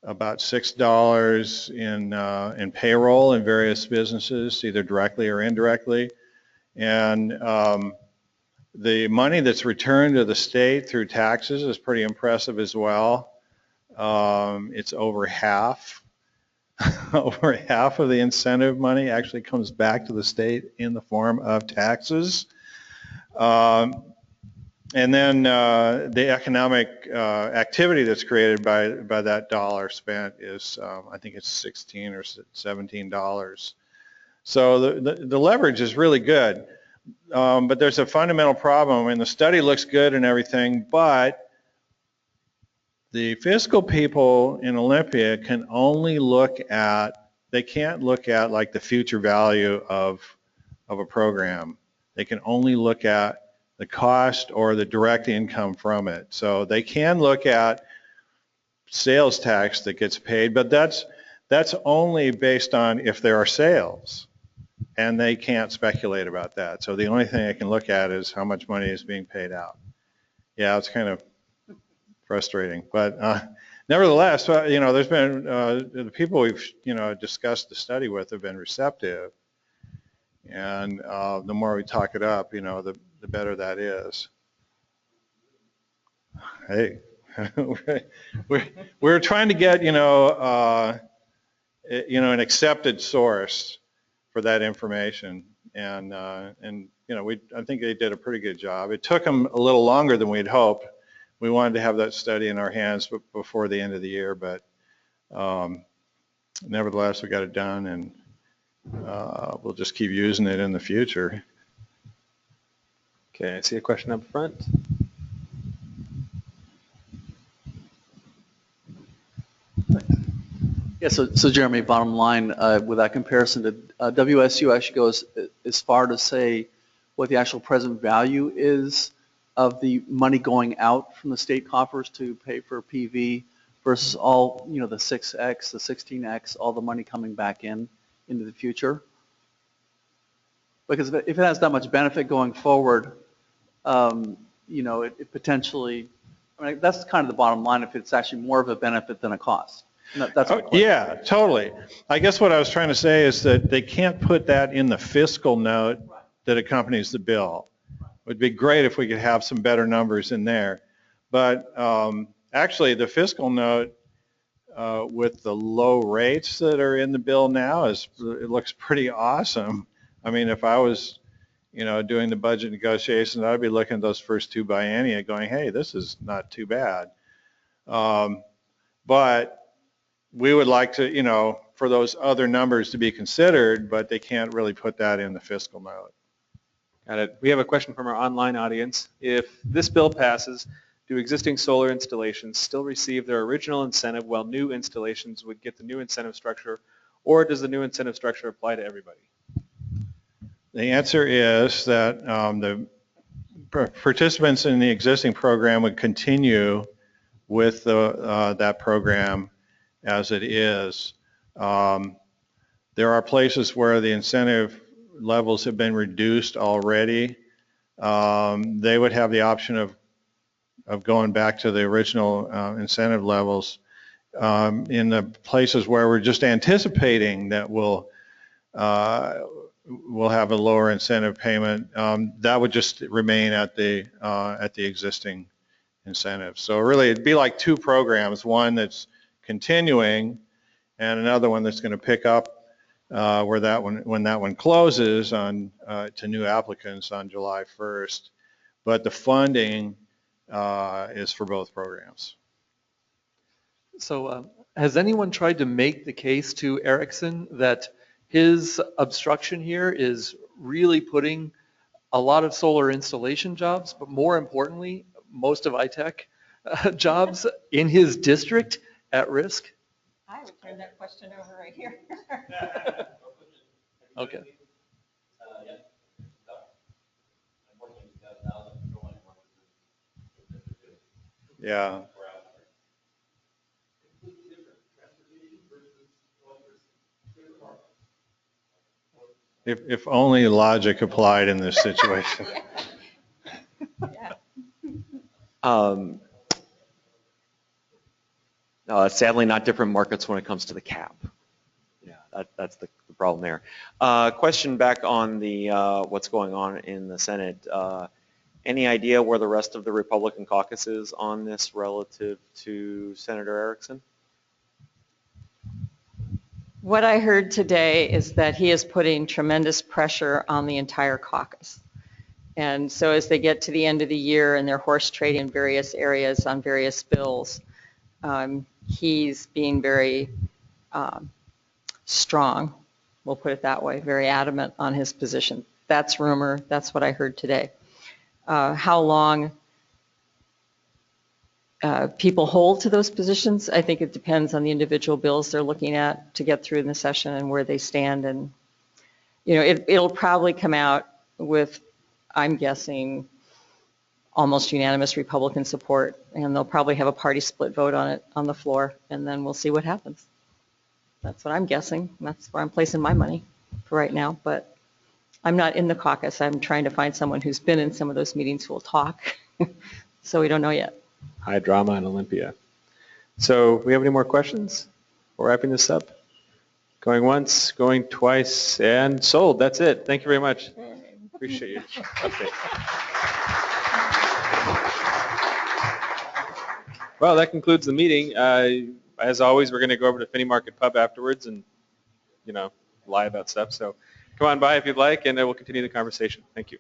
about $6 in payroll in various businesses, either directly or indirectly, and the money that's returned to the state through taxes is pretty impressive as well. It's over half. Over half of the incentive money actually comes back to the state in the form of taxes. And then the economic activity that's created by that dollar spent is, I think it's $16 or $17. So the leverage is really good. But there's a fundamental problem. I mean, the study looks good and everything, but the fiscal people in Olympia can only look at, they can't look at like the future value of a program. They can only look at the cost or the direct income from it. So they can look at sales tax that gets paid, but that's only based on if there are sales, and they can't speculate about that. So the only thing they can look at is how much money is being paid out. Yeah, it's kind of frustrating, but nevertheless, there's been the people we've discussed the study with have been receptive, and the more we talk it up, the better that is. Hey, we're trying to get an accepted source for that information, and I think they did a pretty good job. It took them a little longer than we'd hoped. We wanted to have that study in our hands before the end of the year, but nevertheless, we got it done, and we'll just keep using it in the future. Okay, I see a question up front. Yeah, so Jeremy, bottom line, with that comparison to WSU actually goes as far to say what the actual present value is of the money going out from the state coffers to pay for PV versus all, the 6X, the 16X, all the money coming back into the future. Because if it has that much benefit going forward, it potentially, that's kind of the bottom line, if it's actually more of a benefit than a cost. That's yeah, totally. I guess what I was trying to say is that they can't put that in the fiscal note that accompanies the bill. It would be great if we could have some better numbers in there. But actually, the fiscal note with the low rates that are in the bill now, it looks pretty awesome. I mean, if I was, doing the budget negotiations, I'd be looking at those first two biennia going, hey, this is not too bad. But we would like to, you know, for those other numbers to be considered, but they can't really put that in the fiscal mode. Got it. We have a question from our online audience. If this bill passes, do existing solar installations still receive their original incentive while new installations would get the new incentive structure, or does the new incentive structure apply to everybody? The answer is that the participants in the existing program would continue with that program as it is. There are places where the incentive levels have been reduced already. They would have the option of going back to the original incentive levels. In the places where we're just anticipating that we'll have a lower incentive payment, that would just remain at the existing incentive. So really, it'd be like two programs: one that's continuing, and another one that's going to pick up where that one, when that one closes on to new applicants on July 1st. But the funding is for both programs. So has anyone tried to make the case to Erickson that his obstruction here is really putting a lot of solar installation jobs, but more importantly, most of ITech jobs in his district at risk? I would turn that question over right here. Okay. Yeah. If only logic applied in this situation. Sadly, not different markets when it comes to the cap. Yeah, that's the problem there. Question back on the what's going on in the Senate. Any idea where the rest of the Republican caucus is on this relative to Senator Erickson? What I heard today is that he is putting tremendous pressure on the entire caucus. And so as they get to the end of the year and they're horse trading in various areas on various bills, he's being very strong, we'll put it that way, very adamant on his position. That's rumor, that's what I heard today. How long people hold to those positions, I think it depends on the individual bills they're looking at to get through in the session and where they stand. And, you know, it'll probably come out with, I'm guessing, almost unanimous Republican support, and they'll probably have a party split vote on it on the floor, and then we'll see what happens. That's what I'm guessing. That's where I'm placing my money for right now, but I'm not in the caucus. I'm trying to find someone who's been in some of those meetings who will talk, so we don't know yet. High drama in Olympia. So we have any more questions? We're wrapping this up. Going once, going twice, and sold. That's it. Thank you very much. Appreciate your update. Well, that concludes the meeting. As always, we're going to go over to Finney Market Pub afterwards and, you know, lie about stuff. So come on by if you'd like, and we'll continue the conversation. Thank you.